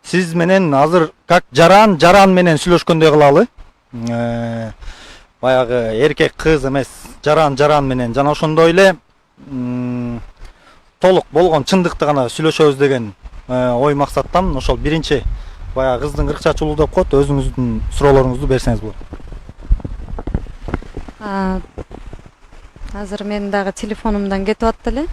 Сиз менен азыр как жаран менен сүйлөшкөндөй кылалы. Баягы эркек кыз эмес, жаран менен жана ошондой эле толук болгон чындыкты гана сүйлөшөбүз деген ой максаттан ошол биринчи баягы кыздын кыркчачылуу деп коет, өзүңүздүн суроолоруңузду берсеңиз болот. Азыр менин дагы телефонумдан кетип атты эле.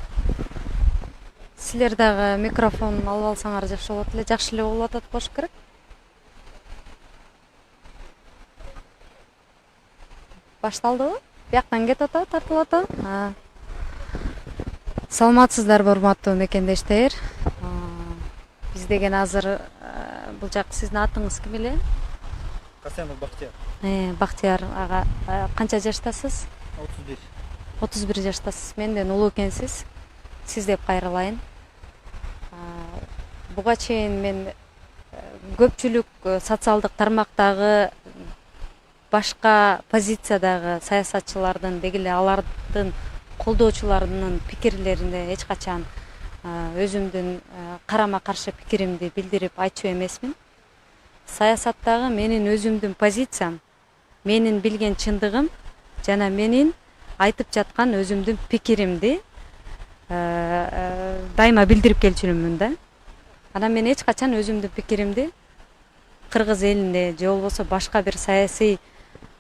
Силер дагы микрофон алып алсаңар жакшы болот эле. Жакшы эле болуп атат болуш керек. Башталдыбы? Бияктан кетип атабы, тартылып атабы? Саламатсыздарбы, урматтуу мекендештер. Биз деген азыр бул жак сиздин атыңыз ким эле? Касемов Бактияр. Бактияр ага, канча жаштасыз? 31. 31 жаштасыз. Менден улуу экенсиз. Сиз деп кайрылайын. Буга чейин мен көпчүлүк социалдык тармактагы башка позициядагы саясатчылардын дегеле алардын колдоочуларынын пикирлерине эч качан өзүмдүн карама каршы пикиримди билдирип айтчу эмесмин. Саясаттагы менин өзүмдүн позициям, менин билген чындыгым жана менин айтып жаткан өзүмдүн пикиримди дайыма билдирип келчүмүн да. Анан мен эч качан өзүмдүн пикиримди кыргыз элине же болбосо башка бир саясий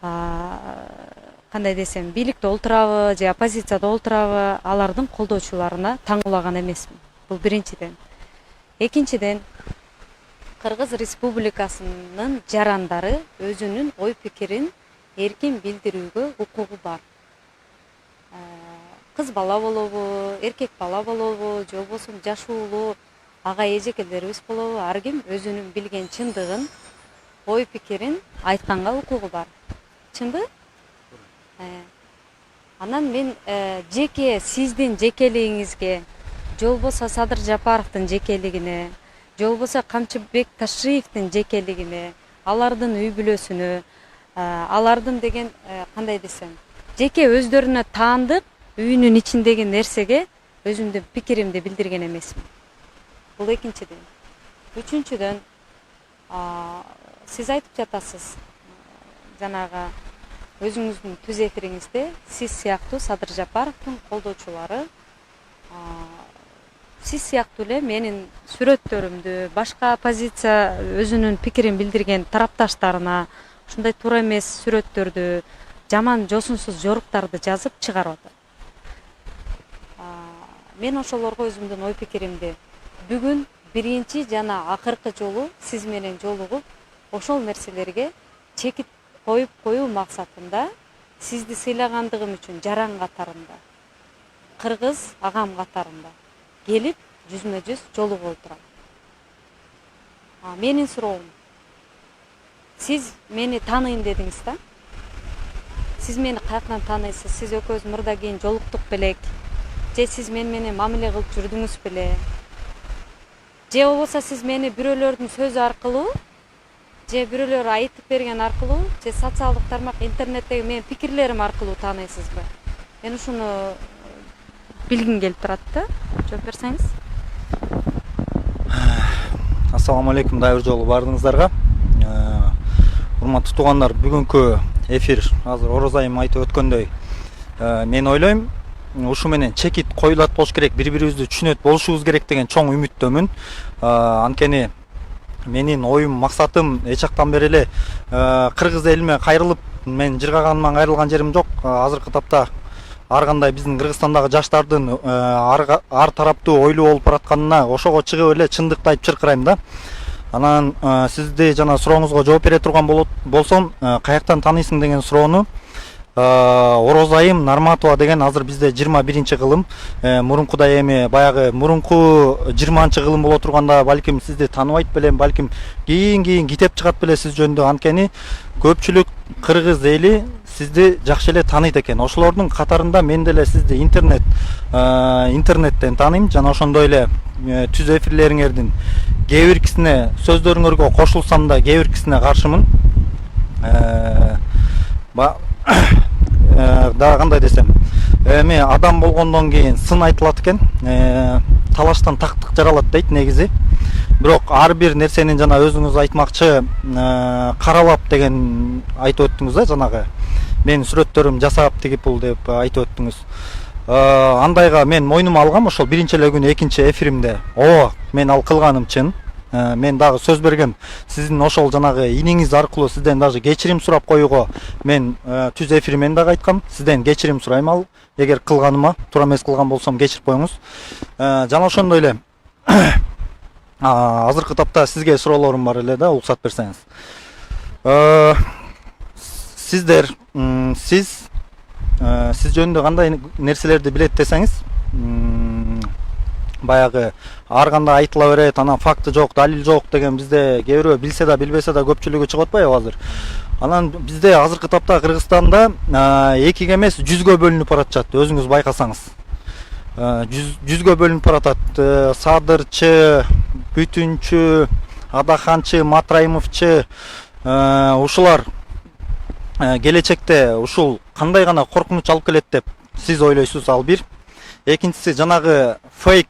кандай десем, бийликте олтурабы же оппозицияда олтурабы, алардын колдоочуларына таңуулаган эмесмин. Бул биринчиден. Экинчиден, Кыргыз Республикасынын жарандары өзүнүн ой пикирин эркин билдирүүгө укугу бар. Кыз бала болобу, эркек бала болобу, же болбосо жаш уулуу ага эжекелерибиз болобу, ар ким өзүнүн билген чындыгын, ой пикирин айтканга укугу бар. Чынбы? Анан мен жеке сиздин жекелигиңизге, же болбосо Садыр Жапаровдун жекелигине, же болбосо Камчыбек Ташриевдин жекелигине, алардын үй бүлөсүнө, алардын деген кандай десем, жеке өздөрүнө таандык үйүнүн ичиндеги нерсеге өзүмдүн пикиримди билдирген эмесмин. Бул экинчиден. Үчүнчүдөн, сиз айтып жатасыз, жанагы өзүңүздүн түз эфириңизде сиз сыяктуу Садыр Жапаровдун колдоочулары, сиз сыяктуу эле менин сүрөттөрүмдү, башка оппозиция өзүнүн пикирин билдирген тарапташтарына ушундай туура эмес сүрөттөрдү, жаман жосунсуз жоруктарды жазып чыгарып атат. Мен ошолорго өзүмдүн ой пикиримди бүгүн биринчи жана акыркы жолу сиз менен жолугуп, ошол нерселерге чекит коюп коюу максатында сизди сыйлагандыгым үчүн жаран катарында, кыргыз агам катарында келип жүзмө жүз жолугуп отурам. Менин суроом, сиз мени тааныйм дедиңиз да? Сиз мени каяктан тааныйсыз? Сиз экөөбүз мурда кийин жолуктук белек? Же сиз менен мамиле кылып жүрдүңүз беле? Же болбосо сиз мени бирөөлөрдүн сөзү аркылуу, же бирөөлөр айтып берген аркылуу, же социалдык тармак интернеттеги менин пикирлерим аркылуу тааныйсызбы? Мен ушуну билгим келип турат да. Жооп берсеңиз. Ассаламу алейкум, дагы бир жолу баардыгыңыздарга. Урматтуу туугандар, бүгүнкү эфир азыр ороз айым айтып өткөндөй, мен ойлойм, ушу менен чекит коюлат болуш керек, бири-бирибизди түшүнөт болушубуз керек деген чоң үмүттөмүн. Анткени менин оюм, максатым эч жактан бери эле кыргыз элиме кайрылып, мен жыргаганыман кайрылган жерим жок. Азыркы тапта ар кандай биздин Кыргызстандагы жаштардын ар тараптуу ойлуу болуп баратканына ошого чыгып эле чындыкты айтып чыркырайм да. Анан сизди жана сурооңузга жооп бере турган болсом, каяктан тааныйсың деген суроону, Ороз айым Нарматова деген азыр бизде 21-чи кылым, мурункудай эми баягы мурунку 20-чы кылым боло турганда балким сизди тааныбайт белем, балким кийин китеп чыгат беле сиз жөнүндө. Анткени көпчүлүк кыргыз эли сизди жакшы эле тааныйт экен. Ошолордун катарында мен деле сизди интернеттен тааныйм, жана ошондой эле түз эфирлериңердин кээ биркисине сөздөрүңөргө кошулсам да кээ биркисине каршымын. Дагы кандай десем, эми адам болгондон кийин сын айтылат экен, талаштан тактык жаралат дейт негизи. бирок ар бир нерсенин жана өзүңүз айтмакчы каралап деген айтып өттүңүз да, жанагы менин сүрөттөрүм жасап тигип бул деп айтып өттүңүз. Андайга мен мойнума алгам ошол биринчи эле күнү экинчи эфиримде. Мен ал кылганым чын. Мен дагы сөз бергем, сиздин ошол жанагы иниңиз аркылуу сизден дагы кечирим сурап коюуга мен түз эфирмен дагы айткам. Сизден кечирим сурайм, ал эгер кылганыма туура эмес кылган болсом кечирип коюңуз. Жана ошондой эле азыркы тапта сизге суроолорум бар эле да, уруксат берсеңиз. Сиздер сиз жөнүндө кандай нерселерди билет десеңиз, баягы ар кандай айтыла берет, анан факты жок, далил жок деген бизде кээ бирөө билсе да билбесе да көпчүлүгү чыгып атпайбы азыр. Анан бизде азыркы тапта Кыргызстанда экиге эмес 100гө бөлүнүп баратат, өзүңүз байкасаңыз. 100гө бөлүнүп баратат. Садырчы, Бүтүнчү, Адаханчы, Матраимовчу, ушулар келечекте ушул кандай гана коркунуч алып келет деп сиз ойлойсуз? Ал бир. Экинчиси жанагы фейк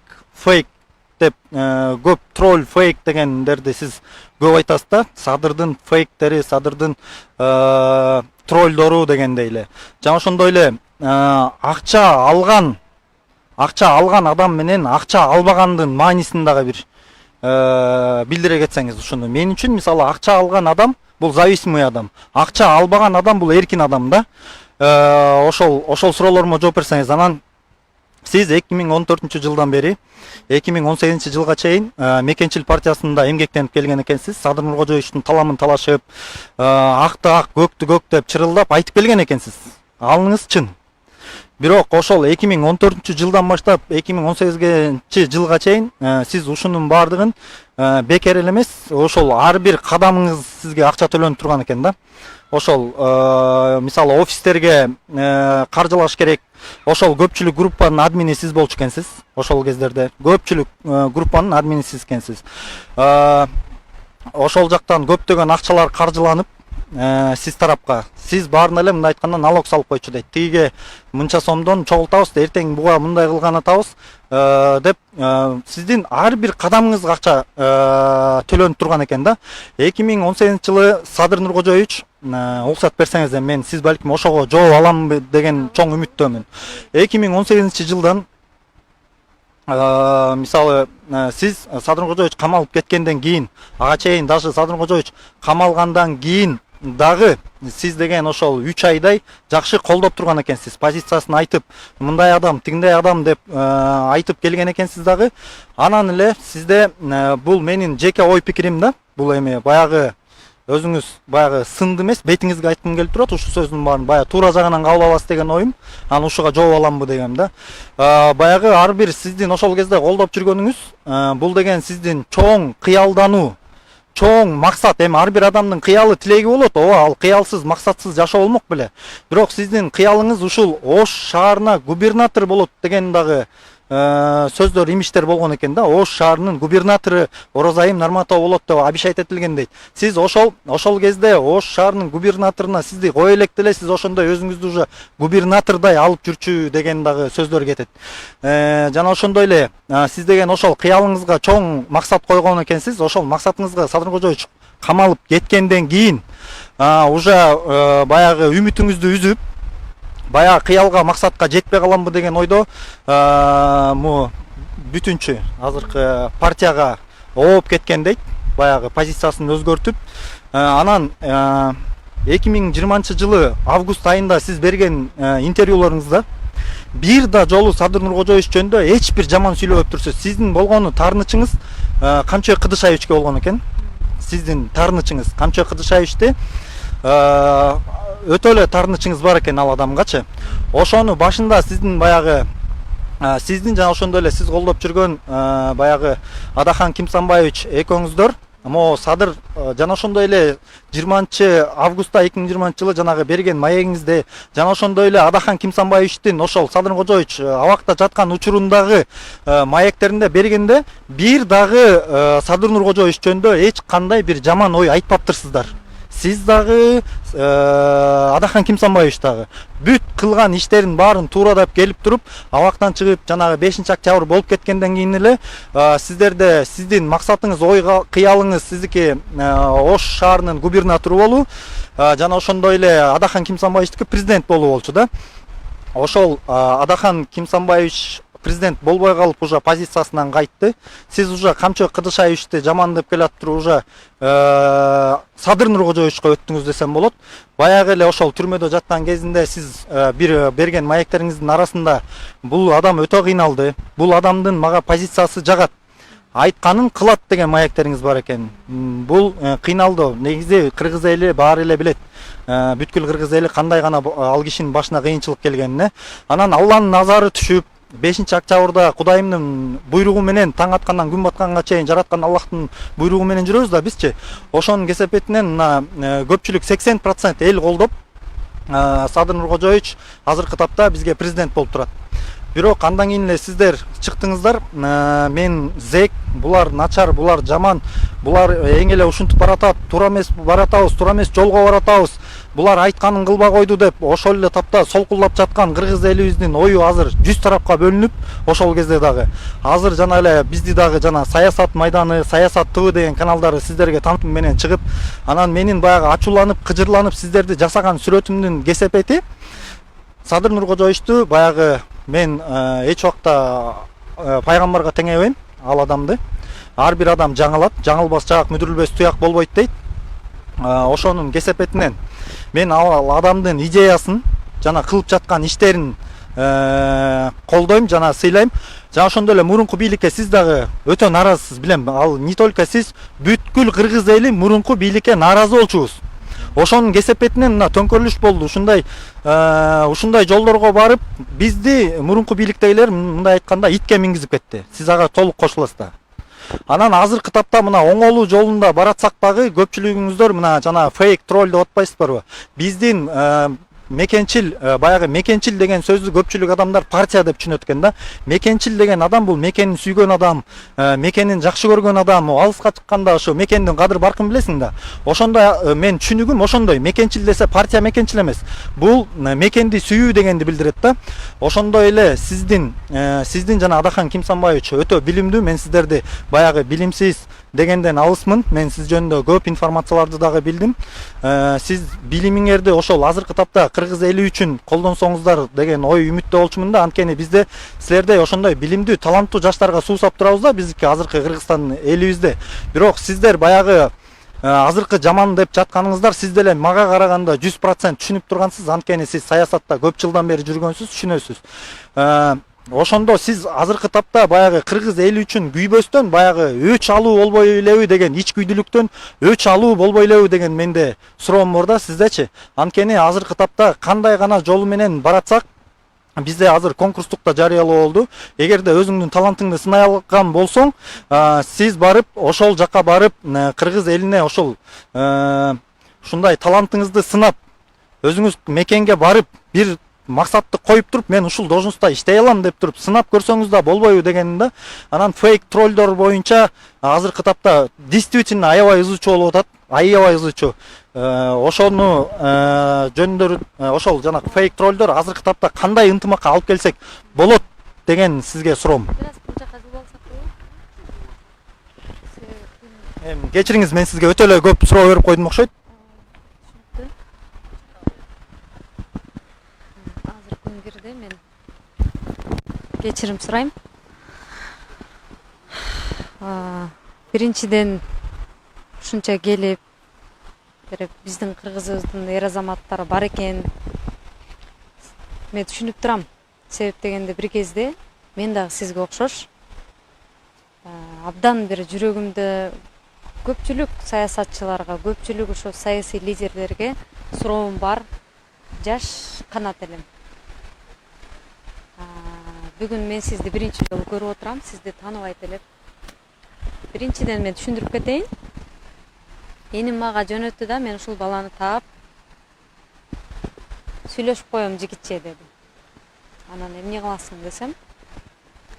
деп көп тролль фейк дегендерди сиз көп айтасыз да. Садырдын фейктери, Садырдын троллдору дегендей эле. Жана ошондой эле акча алган адам менен акча албагандын маанисин дагы бир билдире кетсеңиз ушуну. Мен үчүн мисалы акча алган адам бул зависимый адам, акча албаган адам бул эркин адам да. Ошол суроолорума жооп берсеңиз. Анан сиз 2014 жылдан бери 2018 жылга чейин Мекенчил партиясында эмгектенип келген экенсиз. Садыр Нуркожоевичтин таламын талашып, акты ак, көктү көк деп чырылдап айтып келген экенсиз. Алыңыз чын. Бирок ошол 2014 жылдан баштап 2018 жылга чейин сиз ушунун баардыгын бекер эле эмес, ошол ар бир кадамыңыз сизге акча төлөнүп турган экен да. Ошол мисалы офистерге каржылаш керек. Ошол көпчүлүк группанын админи сиз болчу экенсиз. Ошол кездерде көпчүлүк группанын админи сиз экенсиз. Ошол жактан көптөгөн акчалар каржыланып сиз тарапка. Сиз баарын эле мындай айтканда налог салып койчу дейт. Тиге мынча сомдон чогултабыз, эртең буга мындай кылган атабыз деп сиздин ар бир кадамыңызга акча төлөнүп турган экен да. 2018 жылы Садыр Нуркожоевич уруксат берсеңиз мен сиз балким ошого жооп алам деген чоң үмүттөмүн. 2018 жылдан мисалы сиз Садыр Нуркожоевич камалып кеткенден кийин, ага чейин даже Садыр Нуркожоевич камалгандан кийин дагы сиз деген ошол 3 айдай жакшы колдоп турган экенсиз. Позициясын айтып, мындай адам, тигиндей адам деп айтып келген экенсиз дагы. Анан эле сизде бул менин жеке ой пикирим да. Бул эми баягы өзүңүз баягы сынды эмес, бетиңизге айткым келип турат. Ушу сөздүн баарын баягы туура жагынан кабыл аласыз деген оюм. Анан ушуга жооп аламбы дегем да. Баягы ар бир сиздин ошол кезде колдоп жүргөнүңүз бул деген сиздин чоң кыялдануу, чоң максат. Эми ар бир адамдын кыялы тилеги болот. Ал кыялсыз, максатсыз жашоо болмок беле. Бирок сиздин кыялыңыз ушул Ош шаарына губернатор болот деген дагы сөздөр, имиштер болгон экен да. Ош шаарынын губернатору Орозайым Нарматова болот деп обещать этилген дейт. Сиз ошол кезде Ош шаарынын губернаторуна сизди кое элек деле сиз ошондой өзүңүздү уже губернатордай алып жүрчү деген дагы сөздөр кетет. Жана ошондой эле сиз деген ошол кыялыңызга чоң максат койгон экенсиз. Ошол максатыңызга Садыр Нуркожоевич камалып кеткенден кийин уже баягы үмүтүңүздү үзүп, баягы кыялга, максатка жетпей каламбы деген ойдо Бүтүнчү азыркы партияга ооп кеткен дейт. Баягы позициясын өзгөртүп, анан 2020 жылы август айында сиз берген интервьюларыңызда бир да жолу Садыр Нуркожоевич жөнүндө эч бир жаман сүйлөбөптүрсүз. Сиздин болгону таарынычыңыз Камчой Кыдышаевичке болгон экен. Сиздин таарынычыңыз Камчой Кыдышаевичти өтө эле таарынычыңыз бар экен ал адамгачы. Ошону башында сиздин баягы сиздин жана ошондой эле сиз колдоп жүргөн баягы Адахан Кимсанбаевич экөөңүздөр могу Садыр жана ошондой эле 20 августта 2020 жылы жанагы берген маегиңизде жана ошондой эле Адахан Кимсанбаевичтин ошол Садыр Нуркожоевич абакта жаткан учурундагы маектеринде бергенде бир дагы Садыр Нуркожоевич жөнүндө эч кандай бир жаман ой айтпаптырсыздар. сиз дагы Адахан Кимсанбаевич дагы бүт кылган иштерин баарын тууралап келип туруп абактан чыгып жанагы 5-октябрь болуп кеткенден кийин эле сиздерде сиздин максатыңыз ой кыялыңыз сиздики Ош шаарынын губернатору болуу жана ошондой эле Адахан Кимсанбаевичтики президент болуу болчу да. Ошол Адахан Кимсанбаевич президент болбой калып уже позициясынан кайтты. Сиз уже Камчы Кыдышаевичти жамандап келатып уже Садыр Нуркожоевичке өттүңүз десем болот. Баягы эле ошол түрмөдө жаткан кезинде сиз бир берген маектериңиздин арасында бул адам өтө кыйналды. Бул адамдын мага позициясы жагат. Айтканын кылат деген маектериңиз бар экен. Бул кыйналды. Негизи кыргыз эли баары эле билет. Бүткүл кыргыз эли кандай гана ал кишинин башына кыйынчылык келгенин. Анан Алланын назары түшүп 5-октябрда Кудайымдын буйругу менен таң аткандан күн батканга чейин жараткан Аллахтын буйругу менен жүрөбүз да бизчи. Ошонун кесепетинен мына көпчүлүк 80% эл колдоп Садыр Нуркожоевич азыркы тапта бизге президент болуп турат. Бирок андан кийин эле сиздер чыктыңыздар, мен зек, булар начар, булар жаман, булар эң эле ушинтип баратат, туура эмес баратабыз, туура эмес жолго баратабыз. Булар айтканын кылбай койду деп ошол эле тапта солкулдап жаткан кыргыз элибиздин ою азыр 100 тарапка бөлүнүп, ошол кезде дагы азыр жана эле бизди дагы жана Саясат майданы, Саясат ТВ деген каналдары сиздерге таанытым менен чыгып, анан менин баягы ачууланып, кыжырланып сиздерди жасаган сүрөтүмдүн кесепети Садыр Нуркожоевичту баягы мен эч убакта пайгамбарга теңебейм ал адамды. Ар бир адам жаңылат, жаңылбас жаак мүдүрүлбөс туяк болбойт дейт. Ошонун кесепетинен мен ал адамдын идеясын жана кылып жаткан иштерин колдойм жана сыйлайм. Жана ошондой эле мурунку бийликке сиз дагы өтө нааразысыз билем. Ал не только сиз, бүткүл кыргыз эли мурунку бийликке нааразы болчубуз. Ошонун кесепетинен мына төңкөрүлүш болду. Ушундай жолдорго барып, бизди мурунку бийликтегилер мындай айтканда итке мингизип кетти. Сиз ага толук кошуласыз да. Анан азыркы тапта мына оңолуу жолунда баратсак дагы көпчүлүгүңүздөр мына жана фейк тролл деп атпайсыздарбы? Биздин мекенчил, баягы мекенчил деген сөздү көпчүлүк адамдар партия деп түшүнөт экен да. Мекенчил деген адам бул мекенин сүйгөн адам, мекенин жакшы көргөн адам, алыска чыкканда ошо мекендин кадыр баркын билесиң да. Ошондо мен түшүнүгүм ошондой. Мекенчил десе партия мекенчил эмес. Бул мекенди сүйүү дегенди билдирет да. Ошондой эле сиздин жана Адахан Кимсанбаевич өтө билимдүү. Мен сиздерди баягы билимсиз дегенден алысмын. Мен сиз жөнүндө көп информацияларды дагы билдим. Сиз билимиңерди ошол азыркы тапта кыргыз эли үчүн колдонсоңуздар деген ой үмүттө болчумун да. Анткени бизде силердей ошондой билимдүү, таланттуу жаштарга суусап турабыз да биздики азыркы Кыргызстан элибизде. Бирок сиздер баягы азыркы жаман деп жатканыңыздар сиз деле мага караганда 100% түшүнүп тургансыз. Анткени сиз саясатта көп жылдан бери жүргөнсүз, түшүнөсүз. Ошондо сиз азыркы тапта баягы кыргыз эли үчүн күйбөстөн баягы өч алуу болбой элеби деген ичкүйдүлүктөн өч алуу болбой элеби деген менде суроом бар да сиздечи. Анткени азыркы тапта кандай гана жолу менен баратсак бизде азыр конкурстукта жарыялоо болду. Эгерде өзүңдүн талантыңды сынай алган болсоң, сиз барып ошол жака барып кыргыз элине ошол ушундай талантыңызды сынап өзүңүз мекенге барып бир максатты коюп туруп мен ушул должността иштей алам деп туруп сынап көрсөңүз да болбойбу дегеним да. Анан фейк троллдор боюнча азыркы тапта действительно аябай ызычуу болуп атат. Аябай ызычуу. Ошону жөндөр ошол жана фейк троллдор азыркы тапта кандай ынтымакка алып келсек болот деген сизге суроом. Кечириңиз, мен сизге өтө эле көп суроо берип койдум окшойт. Мен кечирим сурайм. Биринчиден ушунча келип биздин кыргызыбыздын эр азаматтары бар экен. Мен түшүнүп турам. Себеп дегенде бир кезде мен дагы сизге окшош абдан бир жүрөгүмдө көпчүлүк саясатчыларга, көпчүлүк ошо саясий лидерлерге суроом бар. Жаш канат элем. Бүгүн мен сизди биринчи жолу көрүп отурам, сизди тааныбайт элем. Биринчиден мен түшүндүрүп кетейин. Эним мага жөнөттү да, мен ушул баланы таап сүйлөшүп коем жигитче деди. Анан эмне кыласың десем,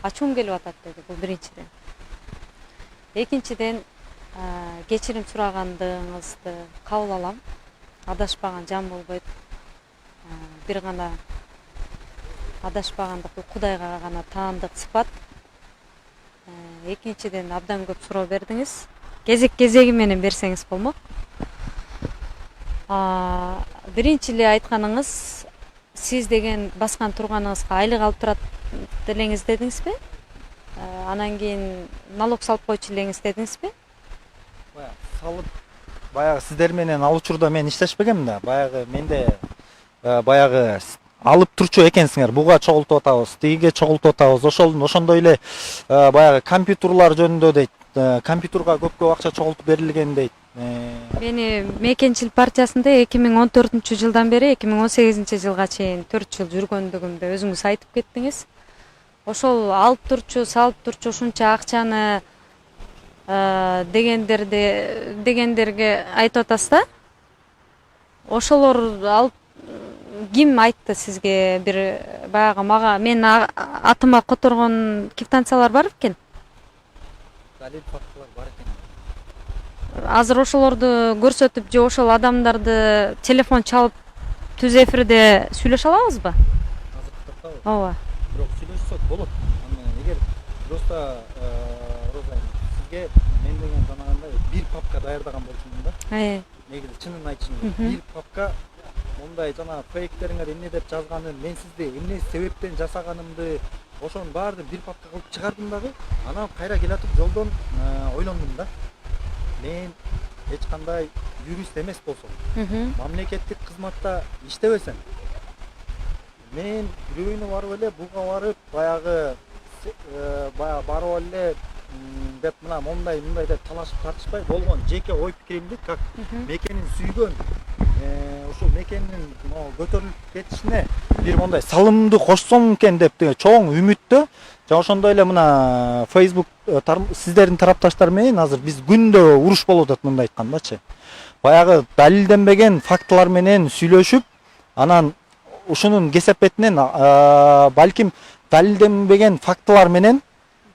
ачуум келип атат деди. Бул биринчиден. Экинчиден кечирим сурагандыгыңызды кабыл алам. Адашпаган жан болбойт. Бир гана адашпагандык бул Кудайга гана таандык сыпат. Экинчиден абдан көп суроо бердиңиз. Кезек-кезеги менен берсеңиз болмок. Биринчи эле айтканыңыз, сиз деген баскан турганыңызга айлык алып турат делеңиз дедиңизби? Анан кийин налог салып койчу элеңиз дедиңизби? Салып баягы сиздер менен ал учурда мен иштешпегенмин да. Баягы менде баягы алып турчу экенсиңер. Буга чогултуп атабыз, тигиге чогултуп атабыз. Ошондой эле баягы компьютерлар жөнүндө дейт. Компьютерга көп акча чогултуп берилген дейт. Мени Мекенчил партиясында 2014-жылдан бери 2018-жылга чейин 4 жыл жүргөндүгүмдү өзүңүз айтып кеттиңиз. Ошол алып турчу, салып турчу ушунча акчаны дегендерге айтып атасыз да? Ошолор алып ким айтты сизге? Бир баягы мага мен атыма которгон квитанциялар бар экен. Далил фактылар бар экен. Азыр ошолорду көрсөтүп же ошол адамдарды телефон чалып түз эфирде сүйлөшө алабызбы? Азыр кыттабыз. Ооба. Бирок сүйлөшсөк болот. Эгер просто Роза сизге мен деген жанагандай бир папка даярдаган болчумун да. Негизи чынын айтышым керек. Бир папка мондай жана фейктериңер эмне деп жазганын, мен сизди эмне себептен жасаганымды ошонун баарын бир папка кылып чыгардым дагы. Анан кайра келатып жолдон ойлондум да. Мен эч кандай юрист эмес болсом, мамлекеттик кызматта иштебесем, мен бирөөнү барып эле буга барып баягы барып эле деп мына мондай деп талашып тартышпай болгон жеке ой пикиримди как Мекенин сүйгөн ушул Мекенин көтөрүлүп кетишине бир мондай салымды кошсом экен деп чоң үмүттө. Жана ошондой эле мына Facebook сиздердин тарапташтар менен азыр биз күндө уруш болуп атат мындай айткандачы. Баягы далилденбеген фактылар менен сүйлөшүп, анан ушунун кесепетинен балким далилденбеген фактылар менен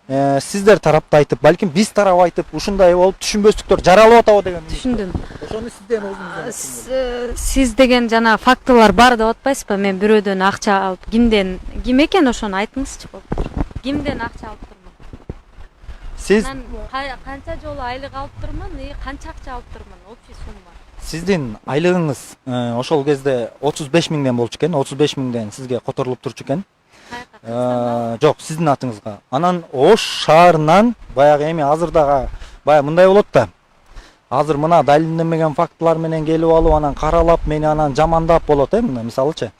сиздер тарапты айтып, балким биз тарап айтып, ушундай болуп түшүнбөстүктөр жаралып атабы деген. Түшүндүм. Ошону сизден өзүңүз Сиз деген жана фактылар бар деп атпайсызбы? Мен бирөөдөн акча алып, ким экен ошону айтыңызчы болуптур. Кимден акча алып турмун? Сиз канча жолу айлык алып турмун, канча акча алып турмун? Общий сумма. Сиздин айлыгыңыз ошол кезде 35 миңден болчу экен, 35 миңден сизге которулуп турчу экен. Жок, сиздин атыңызга. Анан Ош шаарынан баягы эми азырдагы баягы мындай болот да. Азыр мына далилденбеген фактылар менен келип алып, анан каралап, мени анан жамандап болот мына мисалычы.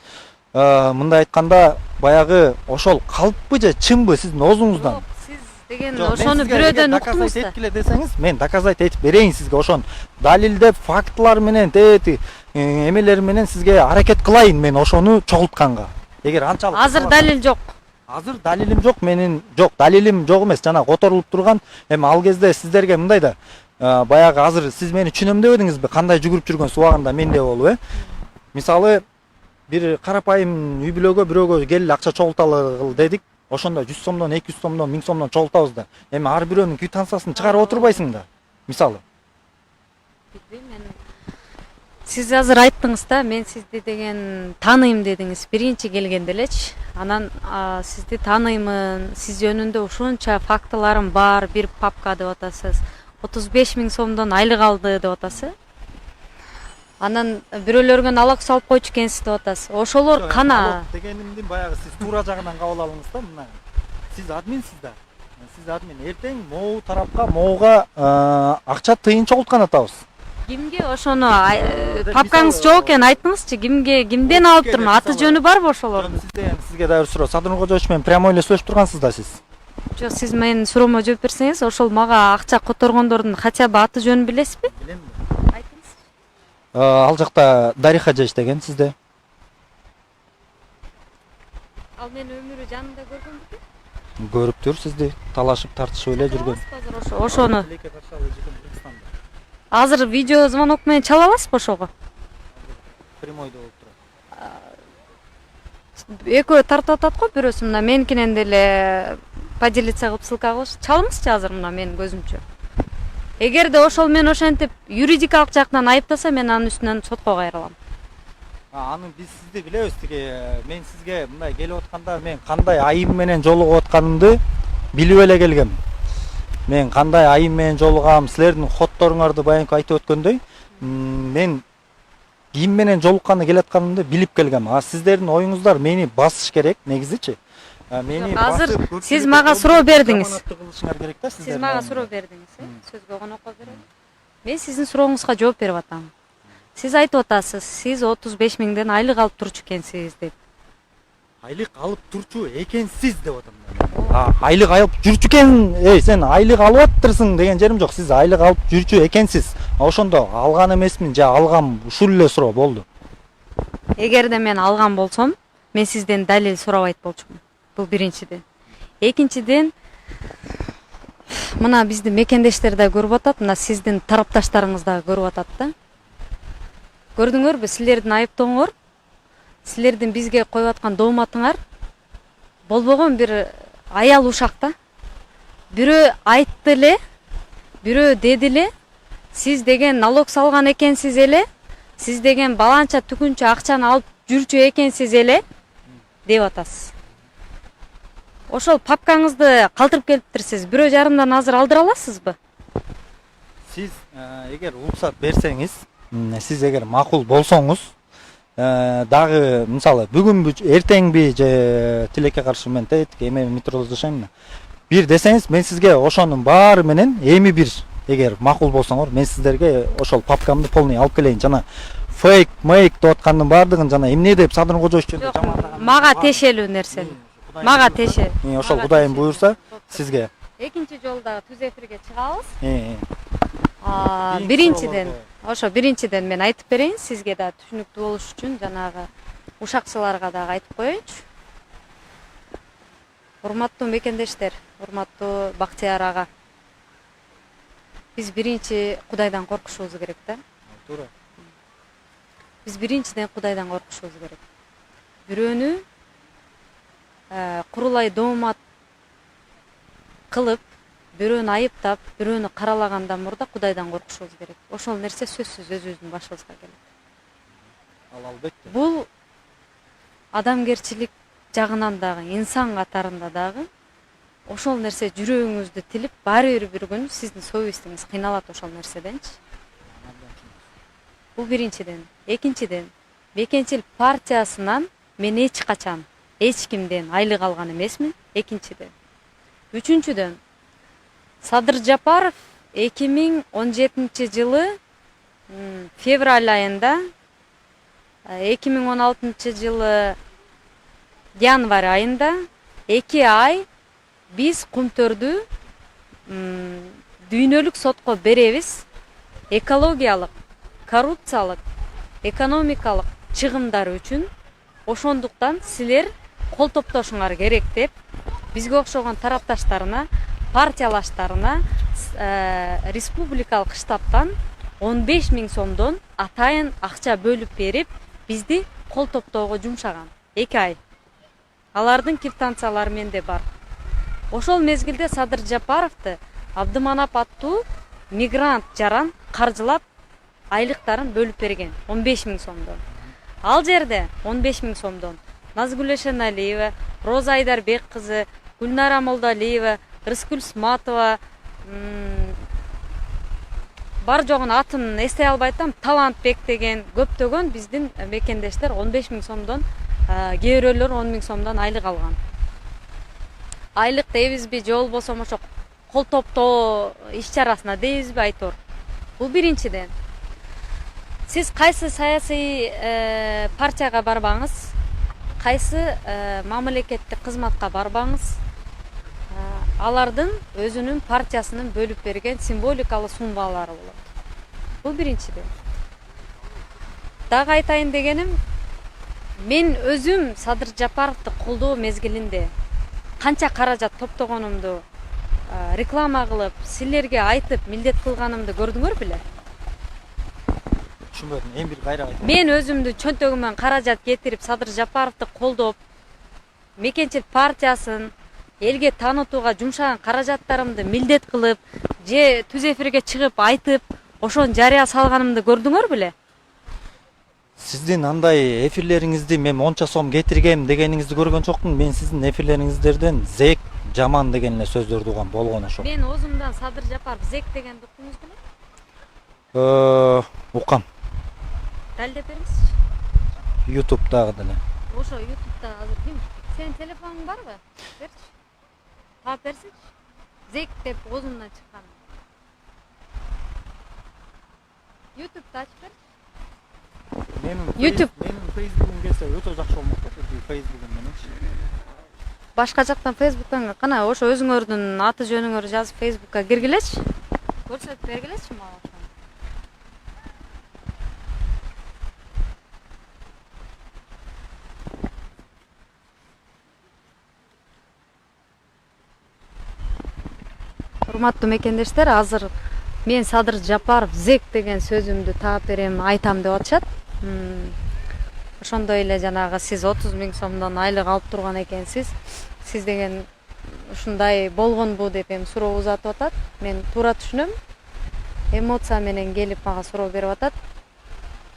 Мындай айтканда баягы ошол калппы же чынбы сиздин оозуңуздан? Жок, сиз деген ошону бирөөдөн уктуңуз да. Эткиле десеңиз, мен доказать этип берейин сизге ошон далилдеп фактылар менен эмелер менен сизге аракет кылайын мен ошону чогултканга. Эгер анчалык Азыр далил жок. Азыр далилим жок, менин жок, далилим жок эмес, жана которулуп турган. Эми ал кезде сиздерге мындай да баягы азыр сиз мени түшүнөм дебедиңизби? Кандай жүгүрүп жүргөн субагында менде болуп, Мисалы бир карапайым үй бүлөгө бирөөгө келип акча чогулталы дедик. Ошондо 100 сомдон, 200 сомдон, 1000 сомдон чогултабыз да. Эми ар бирөөнүн квитанциясын чыгарып отурбайсың да. Мисалы. Сиз азыр айттыңыз да, мен сизди деген тааныйм дедиңиз биринчи келгенде элечи. Анан сизди тааныймын, сиз жөнүндө ушунча фактыларым бар, бир папка деп атасыз. 35 миң сомдон айлык алды деп атасыз. Анан бирөөлөргө налог салып койчу экенсиз деп атасыз. Ошолор кана? Дегенимдин баягы сиз туура жагынан кабыл алыңыз да мына. Сиз админсиз да. Сиз админ. Эртең могу тарапка, могуга акча тыйын чогулткан атабыз. Кимге ошону папкаңыз жок экен айттыңызчы, кимден алып турмун? Аты жөнү барбы ошолордун? Сизге да бир суроо. Садыр Кожоевич менен прямой эле сүйлөшүп тургансыз да сиз. Жок, сиз менин суроомо жооп берсеңиз, ошол мага акча которгондордун хотя бы аты жөнүн билесизби? Билем. Айтыңыз. Ал жакта Дариха иштеген сизде. Ал мени өмүрү жанында көргөнбү? Көрүптүр сизди, талашып тартышып эле жүргөн. Ошону. Азыр видео звонок менен чала аласызбы ошого? Прямойдо болуп турат. Экөө тартып атат го, бирөөсү мына меникинен деле поделиться кылып ссылка кылыш. Чалыңызчы азыр мына менин көзүмчө. Эгерде ошол мен ошентип юридикалык жактан айыптаса, мен анын үстүнөн сотко кайрылам. Аны биз сизди билебиз. Мен сизге мындай келип атканда мен кандай айым менен жолугуп атканымды билип эле келгем. Мен кандай айым менен жолугам, силердин хотторуңарды баягы айтып өткөндөй, мен ким менен жолукканы келатканымды билип келгем. Сиздердин оюңуздар мени басыш керек, негизичи. Мени Азыр басып, сиз мага суроо бердиңиз. Сиз Мага суроо бердиңиз, сөзгө конокко берем. Мен сиздин сурооңузга жооп берип атам. Сиз айтып атасыз, сиз 35 миңден айлык алып турчу экенсиз деп. Айлык алып турчу экенсиз деп атам. Айлык алып жүрчү экен, сен айлык алып аттырсың деген жерим жок. Сиз айлык алып жүрчү экенсиз. Ошондо алган эмесмин, же алгам, ушул эле суроо болду. Эгерде мен алган болсом, мен сизден далил сурабайт болчумун. Бул биринчиден. Экинчиден, мына бизди мекендештер да көрүп атат, мына сиздин тарапташтарыңыз да көрүп атат да. Көрдүңөрбү, силердин айыптооңор, силердин бизге коюп аткан дооматыңар болбогон бир аял ушак да. Бирөө айтты эле, бирөө деди эле, сиз деген налог салган экенсиз эле, сиз деген баланча түгүнчө акчаны алып жүрчү экенсиз эле деп атасыз. Ошол папкаңызды калтырып келиптирсиз. 1,5 азыр алдыра аласызбы? Сиз эгер уруксат берсеңиз, сиз эгер макул болсоңуз, дагы мисалы бүгүнбү, эртеңби же тилекке каршы мен эме метродо жашайм. Бир десеңиз, мен сизге ошонун баары менен эми бир эгер макул болсоңор, мен сиздерге ошол папкамды полный алып келейин. Жана фейк, мейк деп аткандын баардыгын жана эмне деп Садыр Кожоевич жамандаган. Мага тешелүү нерсе. Мага теше. Ошол Кудайым буйрса сизге. Экинчи жолу дагы түз эфирге чыгабыз. Биринчиден мен айтып берейин, сизге да түшүнүктүү болуш үчүн жанагы ушакчыларга дагы айтып коеюнчу. Урматтуу мекендештер, урматтуу Бактияр ага. Биз биринчи Кудайдан коркушубуз керек да. Туура. Биз биринчиден Кудайдан коркушубуз керек. Бирөөнү курулай доомат кылып, бирөөнү айыптап, бирөөнү каралагандан мурда Кудайдан коркушубуз керек. Ошол нерсе сөзсүз өзүбүздүн башыбызга келет. Ал албетте. Бул адамгерчилик жагынан дагы, инсан катарында дагы ошол нерсе жүрөгүңүздү тилип, баары бир күн сиздин совестиңиз кыйналат ошол нерседенчи. Бул биринчиден. Экинчиден, мекенчил партиясынан мен эч качан эч кимден айлык алган эмесмин. Экинчиден. Үчүнчүдөн, Садыр Жапаров 2017 жылы февраль айында, 2016 жылы январь айында 2 ай биз Кумтөрдү дүйнөлүк сотко беребиз. Экологиялык, коррупциялык, экономикалык чыгымдар үчүн. Ошондуктан силер кол топтошуңар керек деп бизге окшогон тарапташтарына, партиялаштарына республикалык штабтан 15 000 сомдон атайын акча бөлүп берип, бизди кол топтоого жумшаган. 2 ай. Алардын квитанциялары менде бар. Ошол мезгилде Садыр Жапаровду Абдыманап аттуу мигрант жаран каржылап айлыктарын бөлүп берген 15 000 сомдон. Ал жерде 15 000 сомдон Назгүл Эшеналиева, Роза Айдарбек кызы, Гүлнара Молдалиева, Рыскүл Сматова, бар жогун атын эстей албай атам, Талантбек деген көптөгөн биздин мекендештер 15 000 сомдон, кээ бирөөлөр 10 000 сомдон айлык алган. Айлык дейбизби же болбосо ошо кол топтоо иш чарасына дейбизби айтор. Бул биринчиден. Сиз кайсы саясий партияга барбаңыз, кайсы мамлекеттик кызматка барбаңыз, алардын өзүнүн партиясынын бөлүп берген символикалуу суммалары болот. Бул биринчиден. Дагы айтайын дегеним, мен өзүм Садыр Жапаровду колдоо мезгилинде канча каражат топтогонумду реклама кылып, силерге айтып, милдет кылганымды көрдүңөр беле? Түшүнбөдүм, эми бир кайра айтыңыз. Мен өзүмдү чөнтөгүмөн каражат кетирип, Садыр Жапаровду колдоп, мекенчил партиясын элге таанытууга жумшаган каражаттарымды милдет кылып, же түз эфирге чыгып айтып ошону жарыя салганымды көрдүңөр беле? Сиздин андай эфирлериңизди мен монча сом кетиргем дегениңизди көргөн жокмун. Мен сиздин эфирлериңиздерден зек, жаман деген эле сөздөрдү угам, болгон ошо. Мен өзүмдөн Садыр Жапаров зек дегенди уктуңуз беле? Укам. Далилдеп бериңизчи. YouTube'дагы деле. Ошо YouTube'да азыр ким? Сенин телефонуң барбы? Берчи. Таап берсичи. Зек деп өзүмдөн чыккан. YouTube'да ачып бер. YouTube. Менин Facebook'um келсе өтө жакшы болмок да, Facebook'um мененчи. Башка жактан Facebook'тан кана ошо өзүңөрдүн аты жөнүңөрдү жазып Facebook'ка киргилечи. Көрсөтүп бергилечи мага. Урматтуу мекендештер, азыр мен Садыр Жапаров зек деген сөзүмдү таап берем, айтам деп атышат. Ошондой эле жанагы сиз 30 000 сомдон айлык алып турган экенсиз. Сиз деген ушундай болгонбу деп эми суроо узатып атат. Мен туура түшүнөм. Эмоция менен келип мага суроо берип атат.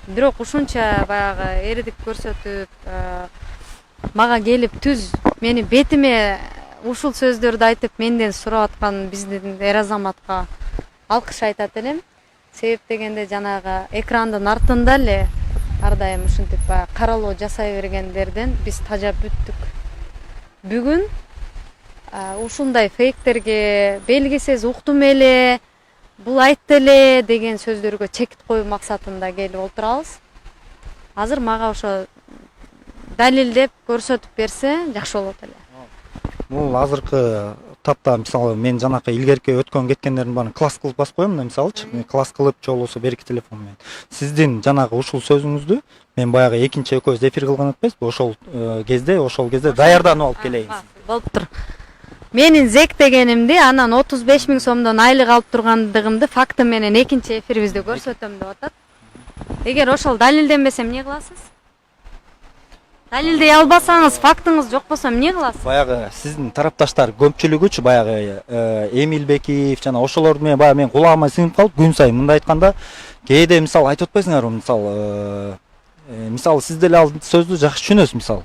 Бирок ушунча баягы эрдик көрсөтүп, мага келип түз мени бетиме ушул сөздөрдү айтып менден сурап аткан биздин эр азаматка алкыш айтат элем. Себеп дегенде жанагы экрандын артында эле ар дайым ушинтип баягы каралоо жасай бергендерден биз тажап бүттүк. Бүгүн ушундай фейктерге белгисиз уктум эле, бул айтты эле деген сөздөргө чекит коюу максатында келип олтурабыз. Азыр мага ошо далилдеп көрсөтүп берсе жакшы болот эле. Бул азыркы тапта мисалы мен жанакы илгерки өткөн кеткендердин баарын класс кылып басып коем да, мисалычы. Мен класс кылып же болбосо берки телефон менен. Сиздин жанагы ушул сөзүңүздү мен баягы экинчи экөөбүз эфир кылган эмеспизби? Ошол кезде даярданып алып келейин. Болуптур. Менин зек дегенимди, анан 35 000 сомдон айлык алып тургандыгымды факты менен экинчи эфирибизде көрсөтөм деп атат. Эгер ошол далилденбесе эмне кыласыз? Далилдей албасаңыз, фактыңыз жок болсо эмне кыласыз? Баягы сиздин тарапташтар көпчүлүгүчү баягы Эмилбеков жана ошолорду баягы мен кулагыма сиңип калып күн сайын мындай айтканда кээде мисалы айтып атпайсыңарбы, мисалы сиз деле ал сөздү жакшы түшүнөсүз, мисалы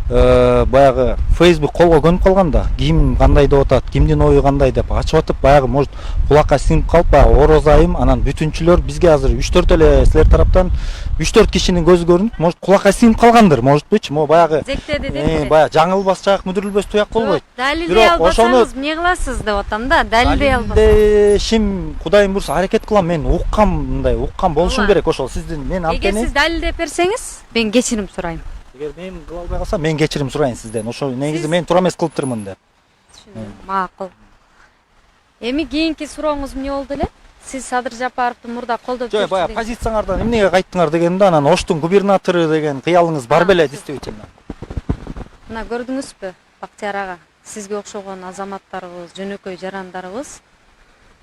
баягы Facebook колго көнүп калганда ким кандай деп атат, кимдин ою кандай деп ачып атып баягы может кулакка сиңип калып баягы Ороз айым анан бүтүнчүлөр бизге азыр 3-4 эле силер тараптан 3-4 кишинин көзү көрүнүп, может кулакка сиңип калгандыр, можетпичи, могу баягы зектеди депчи. Баягы жаңылбас жак мүдүрүлбөс туяк болбойт. Далилдей албасаңыз эмне кыласыз деп атам да, далилдей албасаңыз. Далилдешим Кудайым буйрса аракет кылам, мен уккам болушум керек ошол сиздин мен Эгер анткени. сиз далилдеп берсеңиз, мен кечирим сурайм. Эгер мен кыла албай калсам мен кечирим сурайын сизден. Ошо негизи мен туура эмес кылыптырмын деп. Макул. Эми кийинки сурооңуз эмне болду эле? Сиз Садыр Жапаровду мурда колдоп жүрчү. Жок, баягы позициялардан эмнеге кайттыңар дегенде анан Оштун губернатору деген кыялыңыз бар беле действительно. Мына көрдүңүзбү, Бактияр ага, сизге окшогон азаматтарыбыз, жөнөкөй жарандарыбыз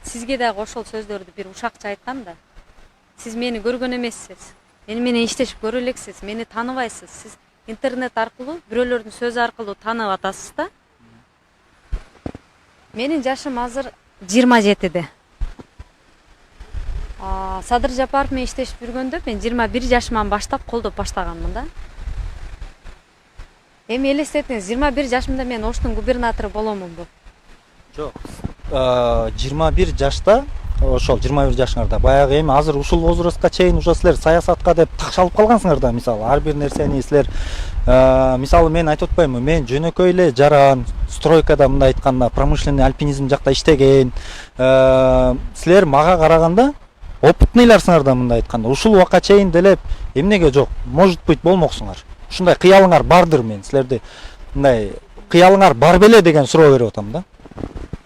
сизге дагы ошол сөздөрдү бир ушакча айткам да. Сиз мени көргөн эмессиз. Мени менен иштешип көрө элексиз, мени тааныбайсыз. Сиз интернет аркылуу, бирөөлөрдүн сөзү аркылуу таанып атасыз да. Менин жашым азыр 27-де. Садыр Жапаров менен иштешип жүргөндө мен 21 жашыман баштап колдоп баштаганмын да. Эми элестетиңиз, 21 жашымда мен Оштун губернатору боломунбу? Жок. 21 жашта, ошол 21 жашыңарда баягы эми азыр ушул возрастка чейин уже силер саясатка деп такшалып калгансыңар да, мисалы ар бир нерсени силер мисалы мен айтып атпаймынбы, мен жөнөкөй эле жаран, стройкада мындай айтканда промышленный альпинизм жакта иштеген. Силер мага караганда опытныйларсыңар да мындай айтканда. Ушул убакка чейин деле эмнеге жок, может быть болмоксуңар. Ушундай кыялыңар бардыр, мен силерди мындай кыялыңар бар беле деген суроо берип атам да.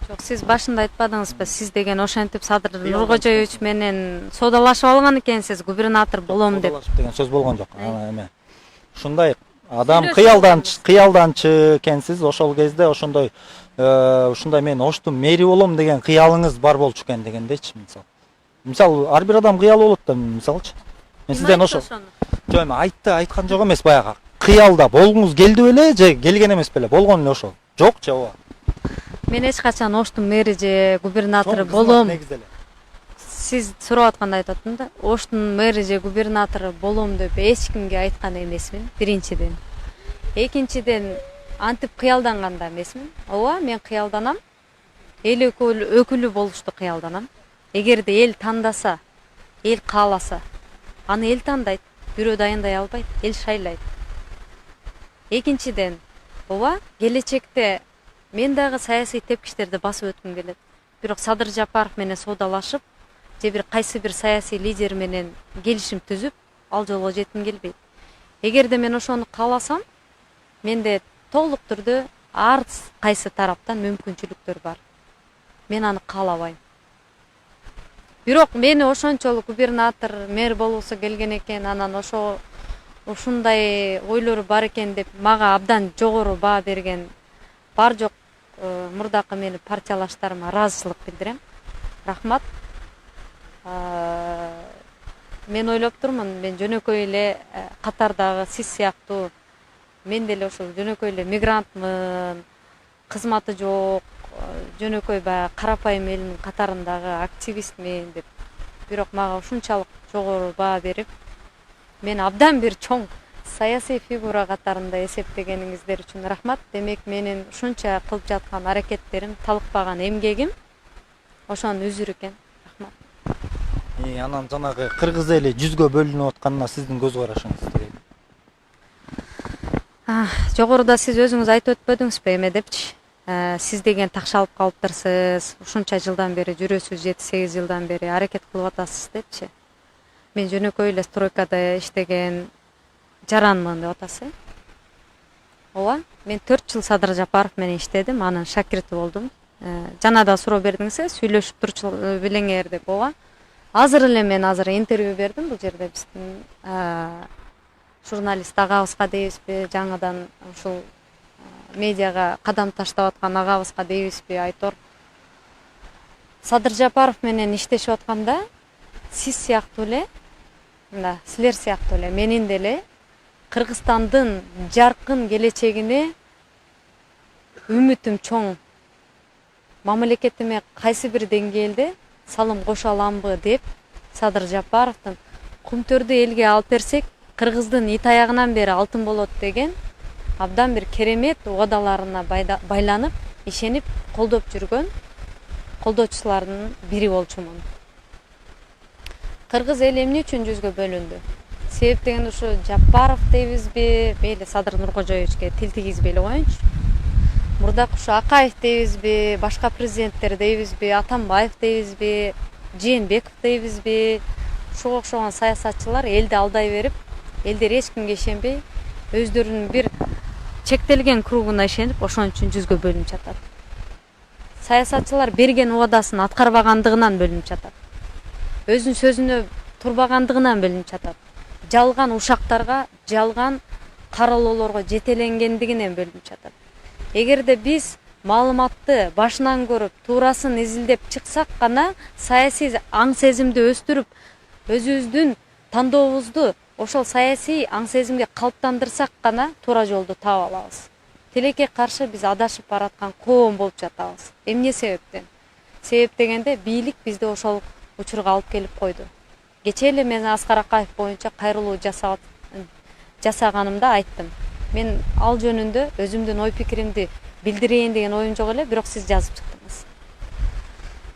Жок, сиз башында айтпадыңызбы, сиз деген ошентип Садыр Нуркожоевич менен соодалашып алган экенсиз, губернатор болом деп. Соодалашып деген сөз болгон жок. Эме ушундай адам кыялданчы экенсиз, ошол кезде ошондой ушундай мен Оштун мэри болом деген кыялыңыз бар болчу экен дегендейчи, мисалы ар бир адам кыялы болот да, мисалычы. Мен сизден ошол. Жок, эми айткан жок эмес, баягы кыялда болгуңуз келди беле же келген эмес беле, болгон эле ошол. Жок же ооба. Мен эч качан Оштун мэри же губернатору Чоң болом. кызмат негизи эле. Сиз сурап атканда айтып атам да. Оштун мэри же губернатору болом деп эч кимге айткан эмесмин. Биринчиден. Экинчиден антип кыялданган да эмесмин. Ооба, мен кыялданам. Эл өкүлү болушту кыялданам. Эгерде эл тандаса, эл кааласа, аны эл тандайт. Бирөө дайындай албайт, эл шайлайт. Экинчиден, ооба, келечекте мен дагы саясий тепкичтерди басып өткүм келет. Бирок Садыр Жапаров менен соодалашып, же бир кайсы бир саясий лидер менен келишим түзүп, ал жолго жетким келбейт. Эгерде мен ошону кааласам, менде толук түрдө ар кайсы тараптан мүмкүнчүлүктөр бар. Мен аны каалабайм. Бирок мени ошончолук губернатор, мэр болуусу келген экен, анан ушундай ойлору бар экен деп мага абдан жогору баа берген бар жок мурдакы менин партиялаштарыма ыраазычылык билдирем. Рахмат. Мен ойлоп турмун, мен жөнөкөй эле катардагы сиз сыяктуу мен деле ошол жөнөкөй эле мигрантмын, кызматы жок, жөнөкөй баягы карапайым элдин катарындагы активистмин деп. Бирок мага ушунчалык жогору баа берип, мен абдан бир чоң саясий фигура катарында эсептегениңиздер үчүн рахмат. Демек менин ушунча кылып жаткан аракеттерим, талыкпаган эмгегим ошонун үзүрү экен. Рахмат. Анан жанагы кыргыз эли 100гө бөлүнүп атканына сиздин көз карашыңыз керек. Жогоруда сиз өзүңүз айтып өтпөдүңүзбү эме депчи? Сиз деген такшалып калыптырсыз, ушунча жылдан бери жүрөсүз, 7-8 жылдан бери аракет кылып атасыз депчи? Мен жөнөкөй эле стройкада иштеген жаранмын деп атасыз. Ооба, мен 4 жыл Садыр Жапаров менен иштедим, анын шакирти болдум. Жана да суроо бердиңиз, сүйлөшүп турчу белеңер деп. Ооба. Азыр интервью бердим бул жерде биздин журналист агабызга дейбизби, жаңыдан ушул медиага кадам таштап аткан агабызга дейбизби, Айтор. Садыр Жапаров менен иштешип атканда сиз сыяктуу эле, мында силер сыяктуу эле менин деле Кыргызстандын жаркын келечегине үмүтүм чоң. Мамлекетиме кайсы бир деңгээлде салым кошо аламбы деп Садыр Жапаровдун кумтөрдү элге алып берсек, Кыргыздын ит аягынан бери алтын болот деген абдан бир керемет угадаларына байланып, ишенип, колдоп жүргөн колдоочулардын бири болчумун. Кыргыз эли эмне үчүн 100гө бөлүндү? Себеп деген ушу Жапаров дейбизби, мейли Садыр Нуркожоевичке тил тийгизбей эле коеюнчу. Мурдак ушу Акаев дейбизби, башка президенттер дейбизби, Атамбаев дейбизби, Жээнбеков дейбизби, ушуга окшогон саясатчылар элди алдай берип, элдер эч кимге ишенбей, өздөрүнүн бир чектелген кругуна ишенип, ошон үчүн 100гө бөлүнүп жатат. Саясатчылар берген угадасын аткарбагандыгынан бөлүнүп жатат. Өзүнүн сөзүнө турбагандыгынан бөлүнүп жатат. Жалган ушактарга, жалган каралоолорго жетеленгендигинен бөлүнүп жатат. Эгерде биз маалыматты башынан көрүп, туурасын изилдеп чыксак гана, саясий аң сезимди өстүрүп, өзүбүздүн тандообузду ошол саясий аң сезимге калыптандырсак гана туура жолду таап алабыз. Тилекке каршы биз адашып бараткан коом болуп жатабыз. Эмне себептен? Себеп дегенде бийлик бизди ошол учурга алып келип койду. Кечээ эле мен Аскар Акаев боюнча кайрылуу жасаганымда айттым. Мен ал жөнүндө өзүмдүн ой пикиримди билдирейин деген оюм жок эле, бирок сиз жазып чыктыңыз.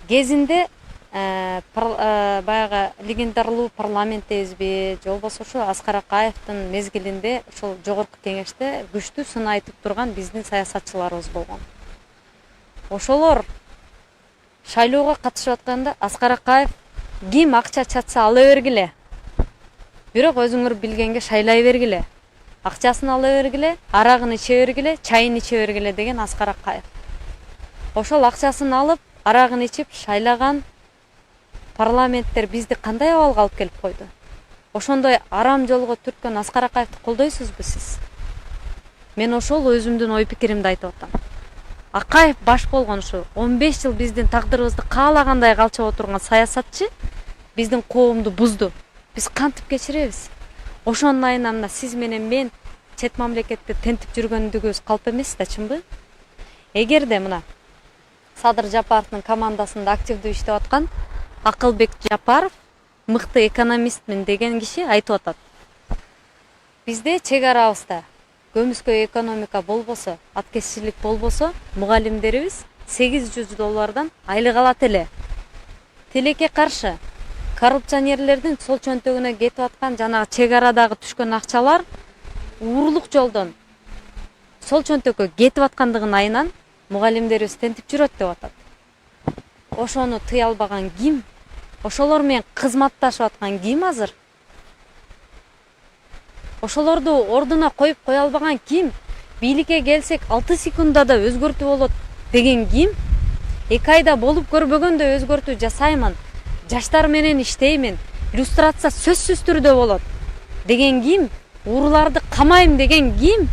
Кезинде баягы легендарлуу парламент дейбизби, же болбосо ошо Аскар Акаевдин мезгилинде ошол жогорку кеңеште күчтүү сын айтып турган биздин саясатчыларыбыз болгон. Ошолор шайлоого катышып атканда Аскар Акаев ким акча чатса ала бергиле. Бирок өзүңөр билгенге шайлай бергиле. Акчасын ала бергиле, арагын иче бергиле, чайын иче бергиле деген Аскар Акаев. Ошол акчасын алып, арагын ичип шайлаган парламенттер бизди кандай абалга алып келип койду? Ошондой арам жолго түрткөн Аскар Акаевди колдойсузбу сиз? Мен ошол өзүмдүн ой пикиримди айтып атам. Акаев баш болгон ушу 15 жыл биздин тагдырыбызды каалагандай калчып отурган саясатчы биздин коомду бузду. Биз кантип кечиребиз? Ошонун айынан мына сиз менен мен чет мамлекетте тентип жүргөндүгүбүз калп эмес да, чынбы? Эгерде мына Садыр Жапаровдун командасында активдүү иштеп аткан Акылбек Жапаров мыкты экономистмин деген киши айтып атат. Бизде чек арабызда көмүскө экономика болбосо, аткезчилик болбосо, мугалимдерибиз $800 айлык алат эле. Тилекке каршы коррупционерлердин сол чөнтөгүнө кетип аткан жана чек арадагы түшкөн акчалар уурулук жолдон сол чөнтөккө кетип аткандыгын айынан мугалимдерибиз тентип жүрөт деп атат. Ошону тыя албаган ким? Ошолор менен кызматташып аткан ким азыр? Ошолорду ордуна коюп кое албаган ким? Бийликке келсек 6 секундада өзгөртүү болот деген ким? 2 айда болуп көрбөгөндө өзгөртүү жасаймын, жаштар менен иштеймин, иллюстрация сөзсүз түрдө болот деген ким? Ууруларды камайм деген ким?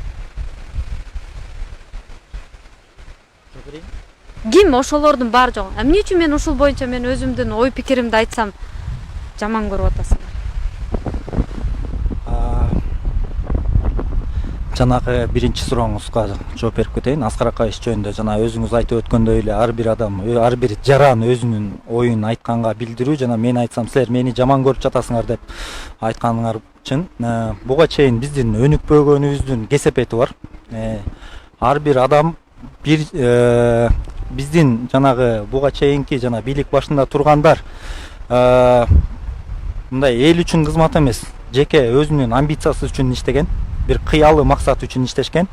Ким ошолордун баары жок? Эмне үчүн мен ушул боюнча мен өзүмдүн ой пикиримди айтсам жаман көрүп атасыңар? Жанагы биринчи сурооңузга жооп берип кетейин. Аскар Акаевич жөнүндө жана өзүңүз айтып өткөндөй эле ар бир адам, ар бир жаран өзүнүн оюн айтканга билдирүү жана мен айтсам силер мени жаман көрүп жатасыңар деп айтканыңар үчүн буга чейин биздин өнүкпөгөнүбүздүн кесепети бар. Ар бир адам биздин жанагы буга чейинки жана бийлик башында тургандар мындай эл үчүн кызмат эмес, жеке өзүнүн амбициясы үчүн иштеген, бир кыялы максат үчүн иштешкен.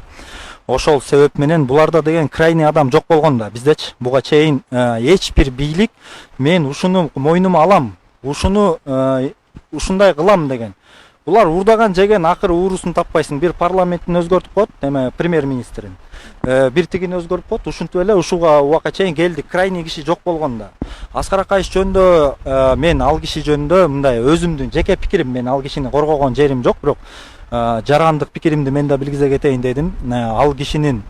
Ошол себеп менен буларда деген крайний адам жок болгон да. Биздечи буга чейин эч бир бийлик мен ушуну мойнума алам, ушуну ушундай кылам деген. Булар урдаган жеген акыры уурусун таппайсың. Бир парламенттин өзгөртүп коет, эме премьер-министрин. Бир тигин өзгөртүп коет, ушинтип эле ушуга убакка чейин келди. Крайний киши жок болгон да. Аскар Акаевич жөнүндө мен ал киши жөнүндө мындай өзүмдүн жеке пикирим, мен ал кишини коргогон жерим жок, бирок жарандык пикиримди мен да билгизе кетейин дедим. Ал кишинин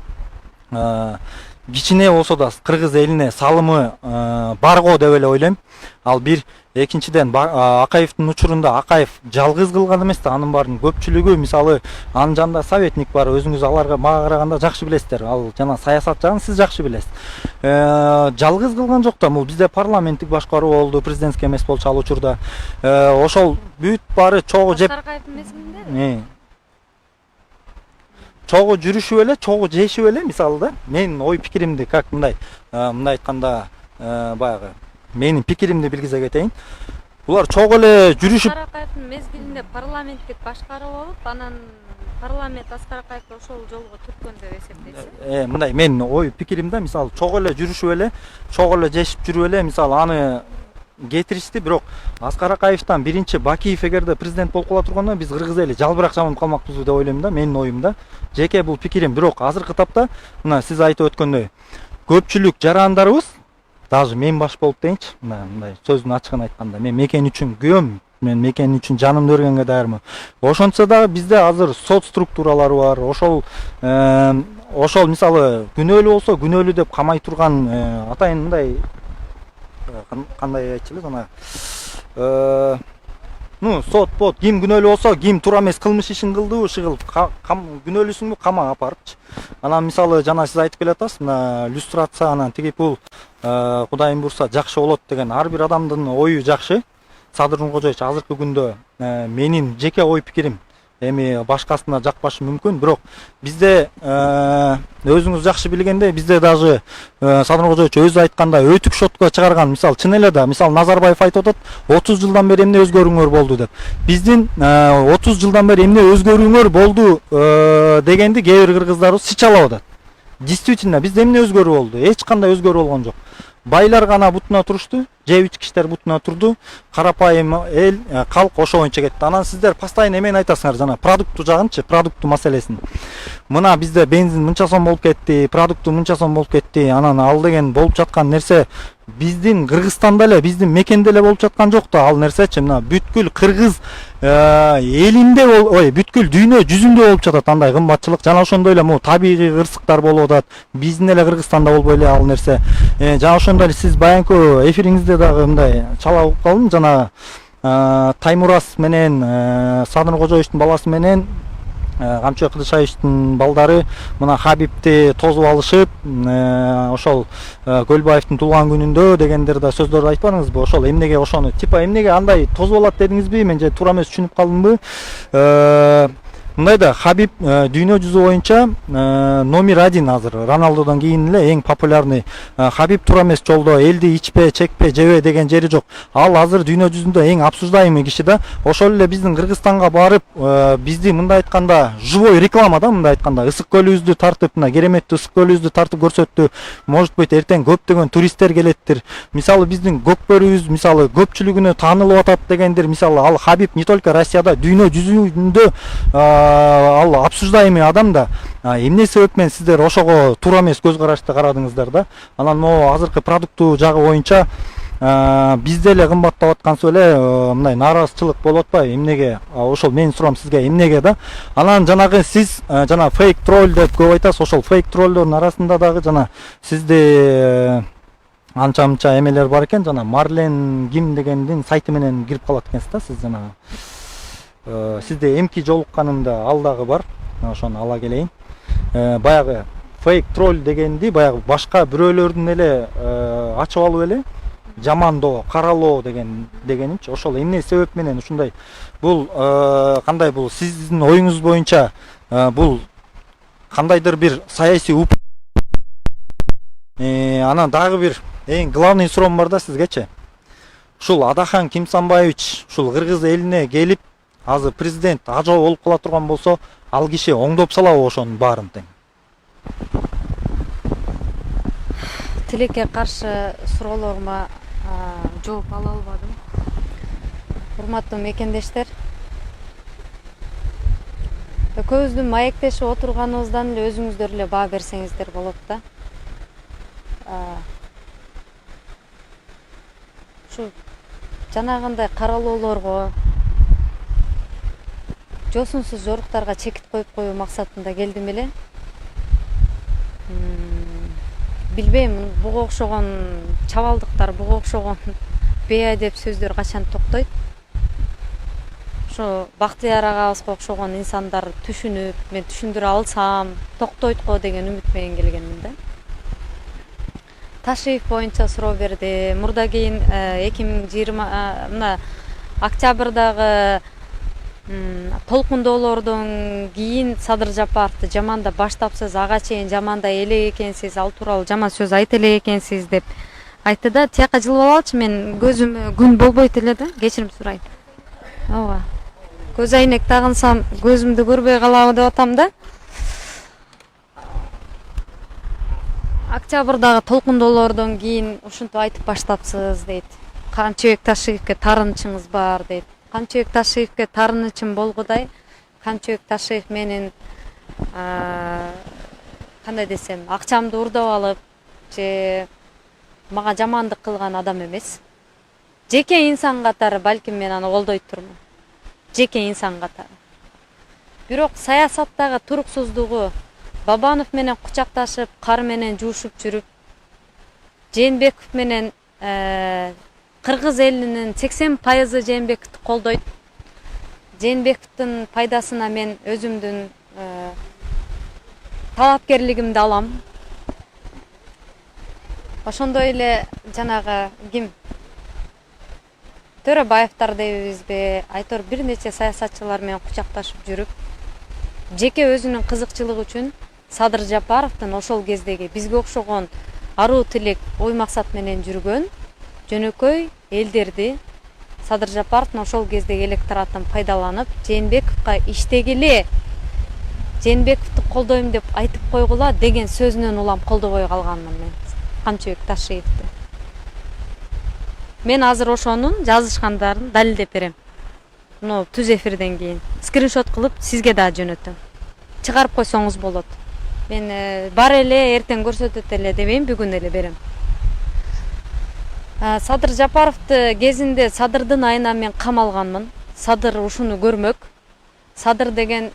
кичине болсо да кыргыз элине салымы барго деп эле ойлойм. Ал бир. Экинчиден Акаевдин учурунда Акаев жалгыз кылган эмес да, анын баарынын көпчүлүгү, мисалы анын жанында советник бар, өзүңүз аларга мага караганда жакшы билесиздер. Ал жана саясат жагын сиз жакшы билесиз. Жалгыз кылган жок да, бул бизде парламенттик башкаруу болду, президентский эмес болчу ал учурда. Ошол бүт баары чогуу жеп Акаевдин мезгилинде чогуу жүрүшүп эле, чогуу жешип эле, мисалы да. Мен ой пикиримди как мындай айтканда баягы менин пикиримди билгизе кетейин. Булар чогуу эле жүрүшүп. Аскар Акаевдин мезгилинде парламенттик башкаруу болуп, анан парламент Аскар Акаевди ошол жолго түрткөн деп эсептейсиз? Мындай менин ой пикиримде, мисалы чогуу эле жүрүшүп эле, чогуу эле жешип жүрүп эле, мисалы аны кетиришти. Бирок Аскар Акаевден биринчи Бакиев эгерде президент болуп кала турганда биз кыргыз эли жалбырак жаманып калмакпызбы деп ойлойм да, менин оюм да. Жеке бул пикирим. Бирок азыркы тапта мына сиз айтып өткөндөй көпчүлүк жарандарыбыз, даже мен баш болуп дейинчи, мындай сөздүн ачыгын айтканда, мен мекен үчүн күйөм, мен мекен үчүн жанымды бергенге даярмын. Ошончо дагы бизде азыр сот структуралары бар. Ошол мисалы күнөөлүү болсо күнөөлүү деп камай турган атайын мындай кандай айтчу эле жана сот ким күнөөлүү болсо, ким туура эмес кылмыш ишин кылды, ушул күнөөлүүсүңбү камага апарыпчы. Анан мисалы жана сиз айтып келатасыз, мына иллюстрация анан тиги бул Кудайым бурса жакшы болот деген ар бир адамдын ою жакшы. Садыр Нуркожоевич азыркы күндө менин жеке ой пикирим. Эми башкасына жакпашы мүмкүн, бирок бизде өзүңүз жакшы билгендей, бизде даже Садыр Нуркожоевич өзү айтканда өтүк шотко чыгарган, мисалы чын эле да, мисалы Назарбаев айтып атат, 30 жылдан бери эмне өзгөрүүңөр болду деп. Биздин 30 жылдан бери эмне өзгөрүүңөр болду дегенди кээ бир кыргыздарыбыз сычалап атат. Действительно, бизде эмне өзгөрүү болду? Эч кандай өзгөрүү болгон жок. Байлар гана бутуна турушту, жебич кишилер бутуна турду, карапайым эл, калк ошо боюнча кетти. Анан сиздер постоянно эмени айтасыңар, жана продуктту жагынчы, продуктту маселесин. Мына бизде бензин мынча сом болуп кетти, продуктту мынча сом болуп кетти. Анан ал деген болуп жаткан нерсе биздин Кыргызстанда эле, биздин мекенде эле болуп жаткан жок да, ал нерсечи. Мына бүткүл кыргыз элинде бүткүл дүйнө жүзүндө болуп жатат андай кымбатчылык. Жана ошондой эле могу табигый кырсыктар болуп атат. Биздин эле Кыргызстанда болбой эле ал нерсе. Жана ошондой эле сиз баянкы эфириңизде дагы мындай чала угуп калдым. Жана Таймурас менен Садыр Кожоевичтин баласы менен Камчы Кылычбаевдин балдары мына Хабибти тосуп алышып, ошол Көлбаевдин туулган күнүндө дегендер да сөздөрдү айтпадыңызбы? Ошол эмнеге ошону типа эмнеге андай тосуп алат дедиңизби? Мен же туура эмес түшүнүп калдымбы? Мындай да, Хабиб дүйнө жүзү боюнча номер 1 азыр. Роналдодон кийин эле эң популярный. Хабиб туура эмес жолдо элди ичпе, чекпе, жебе деген жери жок. Ал азыр дүйнө жүзүндө эң обсуждаемый киши да. Ошол эле биздин Кыргызстанга барып, бизди мындай айтканда живой реклама да, мындай айтканда ысык көлүбүздү тартып, мына кереметтүү ысык көлүбүздү тартып көрсөттү. Может быть, эртең көптөгөн туристтер келеттир. Мисалы биздин көкбөрүбүз, мисалы көпчүлүгүнө таанылып атат дегендер. Мисалы ал Хабиб не только Россияда, дүйнө жүзүндө ал обсуждаемый адам да. Эмне себеп менен сиздер ошого туура эмес көз карашты карадыңыздар да? Анан могу азыркы продукту жагы боюнча бизде эле кымбаттап аткансып эле мындай нааразычылык болуп атпайбы? Эмнеге? Ошол менин суроом сизге, эмнеге да? Анан жанагы сиз жана фейк тролль деп көп айтасыз. Ошол фейк троллдордун арасында дагы жана сизде анча-мынча эмелер бар экен, жана Марлен ким дегендин сайты менен кирип калат экенсиз да сиз жана. Сизде эмки жолукканымда ал дагы бар. Ошону ала келейин. Баягы фейк тролль дегенди баягы башка бирөөлөрдүн эле ачып алып эле жамандоо, каралоо дегенинчи. Ошол эмне себеп менен ушундай? Бул кандай, бул сиздин оюңуз боюнча бул кандайдыр бир саясий анан дагы бир эң главный суроом бар да сизгечи. Ушул Адахан Кимсанбаевич ушул кыргыз элине келип азыр президент ажоо болуп кала турган болсо, ал киши оңдоп салабы ошонун баарын тең? Тилекке каршы суроолорума жооп ала албадым. Урматтуу мекендештер, экөөбүздүн маектешип отурганыбыздан эле өзүңүздөр эле баа берсеңиздер болот да. Ушу жанагындай каралоолорго, жосунсуз жоруктарга чекит коюп коюу максатында келдим эле. Билбейм, буга окшогон чабалдыктар, буга окшогон бейадеп сөздөр качан токтойт? Ошо Бактыяр агабызга окшогон инсандар түшүнүп, мен түшүндүрө алсам токтойт го деген үмүт менен келгенмин да. Ташиев боюнча суроо берди. Мурда кийин 2020 мына октябрдагы толкундоолордон кийин Садыр Жапаровду жамандап баштапсыз, ага чейин жамандай элек экенсиз, ал тууралуу жаман сөз айта элек экенсиз деп айтты да. Тияка жылып алчы, мен көзүмө күн болбойт эле да, кечирим сурайм. Ооба. Көз айнек тагынсам көзүмдү көрбөй калабы деп атам да. Октябрдагы толкундоолордон кийин ушинтип айтып баштапсыз дейт. Камчыбек Ташиевке тарынычыңыз бар дейт. Камчыбек Ташиевке тарынычым болгудай, Камчыбек Ташиев менин кандай десем, акчамды урдап алып же мага жамандык кылган адам эмес. Жеке инсан катары балким мен аны колдойт турмун. Жеке инсан катары. Бирок саясаттагы туруксуздугу, Бабанов менен кучакташып, кар менен жуушуп жүрүп, Жээнбеков менен кыргыз элинин 80% Жээнбековду колдойт. Жээнбековдун пайдасына мен өзүмдүн талапкерлигимди алам. Ошондой эле жанагы ким? Төрөбаевтар дейбизби, айтор бир нече саясатчылар менен кучакташып жүрүп, жеке өзүнүн кызыкчылыгы үчүн Садыр Жапаровдун ошол кездеги бизге окшогон аруу тилек ой максат менен жүргөн жөнөкөй элдерди Садыр Жапаровдун ошол кездеги электоратын пайдаланып, Жээнбековго иштегиле, Жээнбековду колдойм деп айтып койгула деген сөзүнөн улам колдобой калганмын мен Камчыбек Ташиевди. Мен азыр ошонун жазышкандарын далилдеп берем. Муну түз эфирден кийин скриншот кылып сизге да жөнөтөм. Чыгарып койсоңуз болот. Мен бар эле эртең көрсөтөт эле дебейм, бүгүн эле берем. Садыр Жапаровду кезинде Садырдын айына мен камалганмын. Садыр ушуну көрмөк. Садыр деген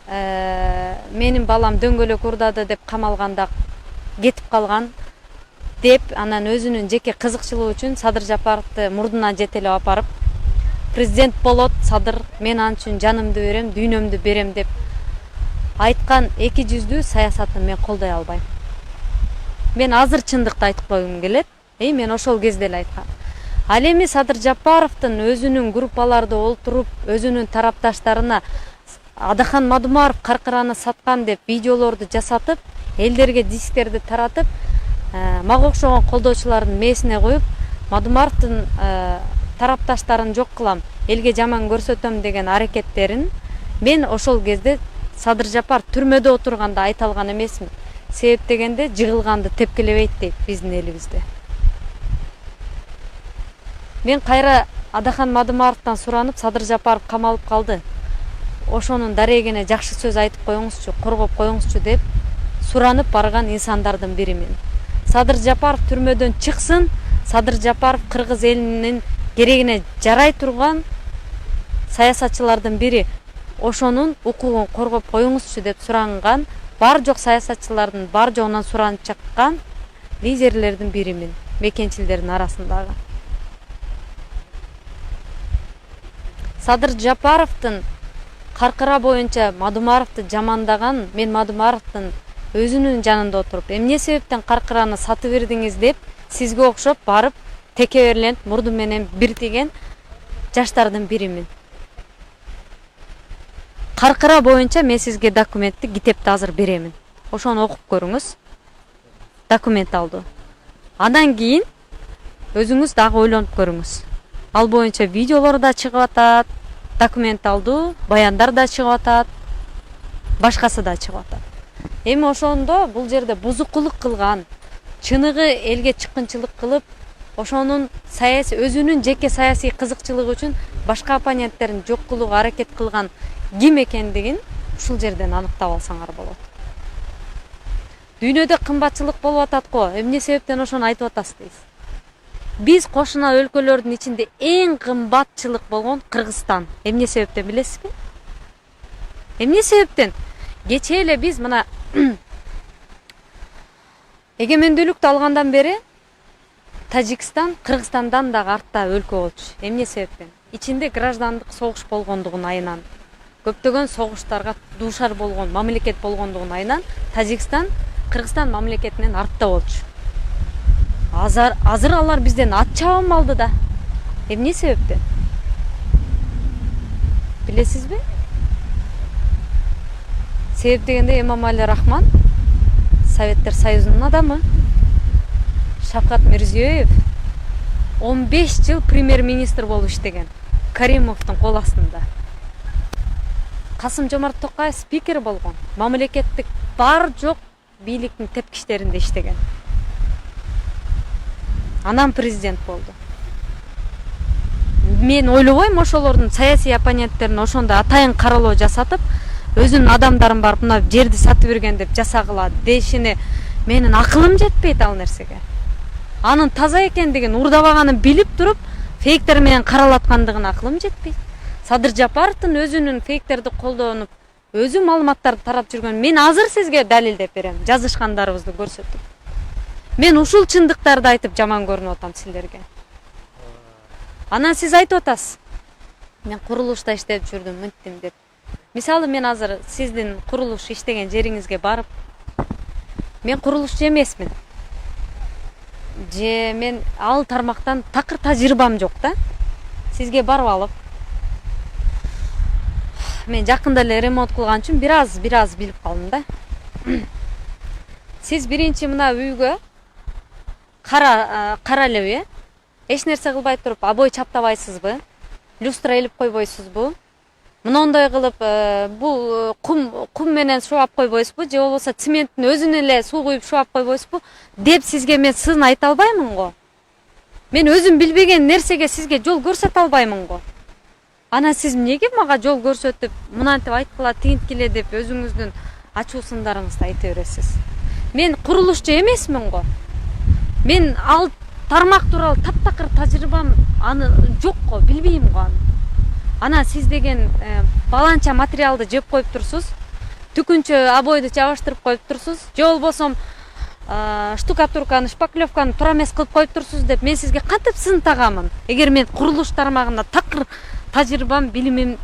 менин балам дөңгөлөк урдады деп камалганда кетип калган деп, анан өзүнүн жеке кызыкчылыгы үчүн Садыр Жапаровду мурдунан жетелеп апарып, президент болот Садыр, мен ал үчүн жанымды берем, дүйнөмдү берем деп айткан эки жүздүү саясатын мен колдой албайм. Мен азыр чындыкты айтып койгум келет. Мен ошол кезде эле айткам. Ал эми Садыр Жапаровдун өзүнүн группаларда олтуруп, өзүнүн тарапташтарына Адахан Мадумаров каркыраны саткан деп видеолорду жасатып, элдерге дисктерди таратып, мага окшогон колдоочулардын мээсине коюп, Мадумаровдун тарапташтарын жок кылам, элге жаман көрсөтөм деген аракеттерин мен ошол кезде Садыр Жапаров түрмөдө отурганда айта алган эмесмин. Себеп дегенде жыгылганды тепкилебейт дейт биздин элибизде. Мен кайра Адахан Мадумаровдон суранып, Садыр Жапаров камалып калды. Ошонун дарегине жакшы сөз айтып коюңузчу, коргоп коюңузчу деп суранып барган инсандардын биримин. Садыр Жапаров түрмөдөн чыксын, Садыр Жапаров кыргыз элинин керегине жарай турган саясатчылардын бири. Ошонун укугун коргоп коюңузчу деп суранган, бар жок саясатчылардын бар жогунан суранып чыккан лидерлердин биримин, мекенчилердин арасындагы. Садыр Жапаровдун каркыра боюнча Мадумаровду жамандаган, мен Мадумаровдун өзүнүн жанында отуруп, эмне себептен каркыраны сатып бердиңиз деп сизге окшоп барып текеберлент мурду менен бир тиген жаштардын биримин. Каркыра боюнча мен сизге документти, китепти азыр беремин. Ошону окуп көрүңүз. Документ алды. Андан кийин өзүңүз дагы ойлонуп көрүңүз. Ал боюнча видеолор да чыгып атат, документ алды, баяндар да чыгып атат, башкасы да чыгып атат. Эми ошондо бул жерде бузукулук кылган, чыныгы элге чыккынчылык кылып, ошонун өзүнүн жеке саясий кызыкчылыгы үчүн башка оппоненттерин жок кылууга аракет кылган ким экендигин ушул жерден аныктап алсаңар болот. Дүйнөдө кымбатчылык болуп атат го, эмне себептен ошону айтып атасыз дейсиз. Биз кошуна өлкөлөрдүн ичинде эң кымбатчылык болгон Кыргызстан. Эмне себептен билесизби? Эмне себептен? Кечээ эле биз мына эгемендүүлүктү алгандан бери Тажикстан Кыргызстандан дагы артта өлкө болчу. Эмне себептен? Ичинде граждандык согуш болгондугун айынан, көптөгөн согуштарга дуушар болгон мамлекет болгондугун айынан Тажикстан Кыргызстан мамлекетинен артта болчу. Азыр алар бизден ат чабым алды да. Эмне себептен? Билесизби? Себеп дегенде Эмомали Рахман, Советтер Союзунун адамы. Шавкат Мирзиёев 15 жыл премьер-министр болуп иштеген. Каримовдун кол астында. Касым-Жомарт Токаев спикер болгон. Мамлекеттик бар жок бийликтин тепкичтеринде иштеген. Анан президент болду. Мен ойлобойм ошолордун саясий оппоненттерин ошондой атайын каралоо жасатып, өзүнүн адамдарын барып мына жерди сатып берген деп жасагыла дешине менин акылым жетпейт ал нерсеге. Анын таза экендигин, урдабаганын билип туруп, фейктер менен каралаткандыгын акылым жетпейт. Садыр Жапаровдун өзүнүн фейктерди колдонуп, өзү маалыматтарды тарап жүргөн мен азыр сизге далилдеп берем, жазышкандарыбызды көрсөтүп. Мен ушул чындыктарды айтып жаман көрүнүп атам силерге. Анан сиз айтып атасыз. Мен курулушта иштеп жүрдүм, мынттим деп. Мисалы мен азыр сиздин курулуш иштеген жериңизге барып, мен курулушчу эмесмин. Же мен ал тармактан такыр тажрыйбам жок да. Сизге барып алып, мен жакында эле ремонт кылган үчүн бир аз билип калдым да. Сиз биринчи мына үйгө кара элеби, эч нерсе кылбай туруп обой чаптабайсызбы? Люстра илип койбойсузбу? Мындай кылып бул кум менен шубап койбойсузбу? Же болбосо цементтин өзүнө эле суу куюп шубап койбойсузбу? Деп сизге мен сын айта албаймын го. Мен өзүм билбеген нерсеге сизге жол көрсөтө албаймын го. Анан сиз эмнеге мага жол көрсөтүп, мынантип айткыла, тигинткиле деп өзүңүздүн ачуу сындарыңызды айта бересиз. Мен курулушчу эмесмин го. Мен ал тармак тууралуу таптакыр тажрыйбам аны жок го, билбейм го аны. Анан сиз деген баланча материалды жеп коюп турсуз, түкүнчө обойду жабыштырып коюп турсуз, же болбосо штукатурканы, шпаклевканы туура эмес кылып коюп турсуз деп мен сизге кантип сын тагамын? Эгер мен курулуш тармагында такыр тажрыйбам, билимим,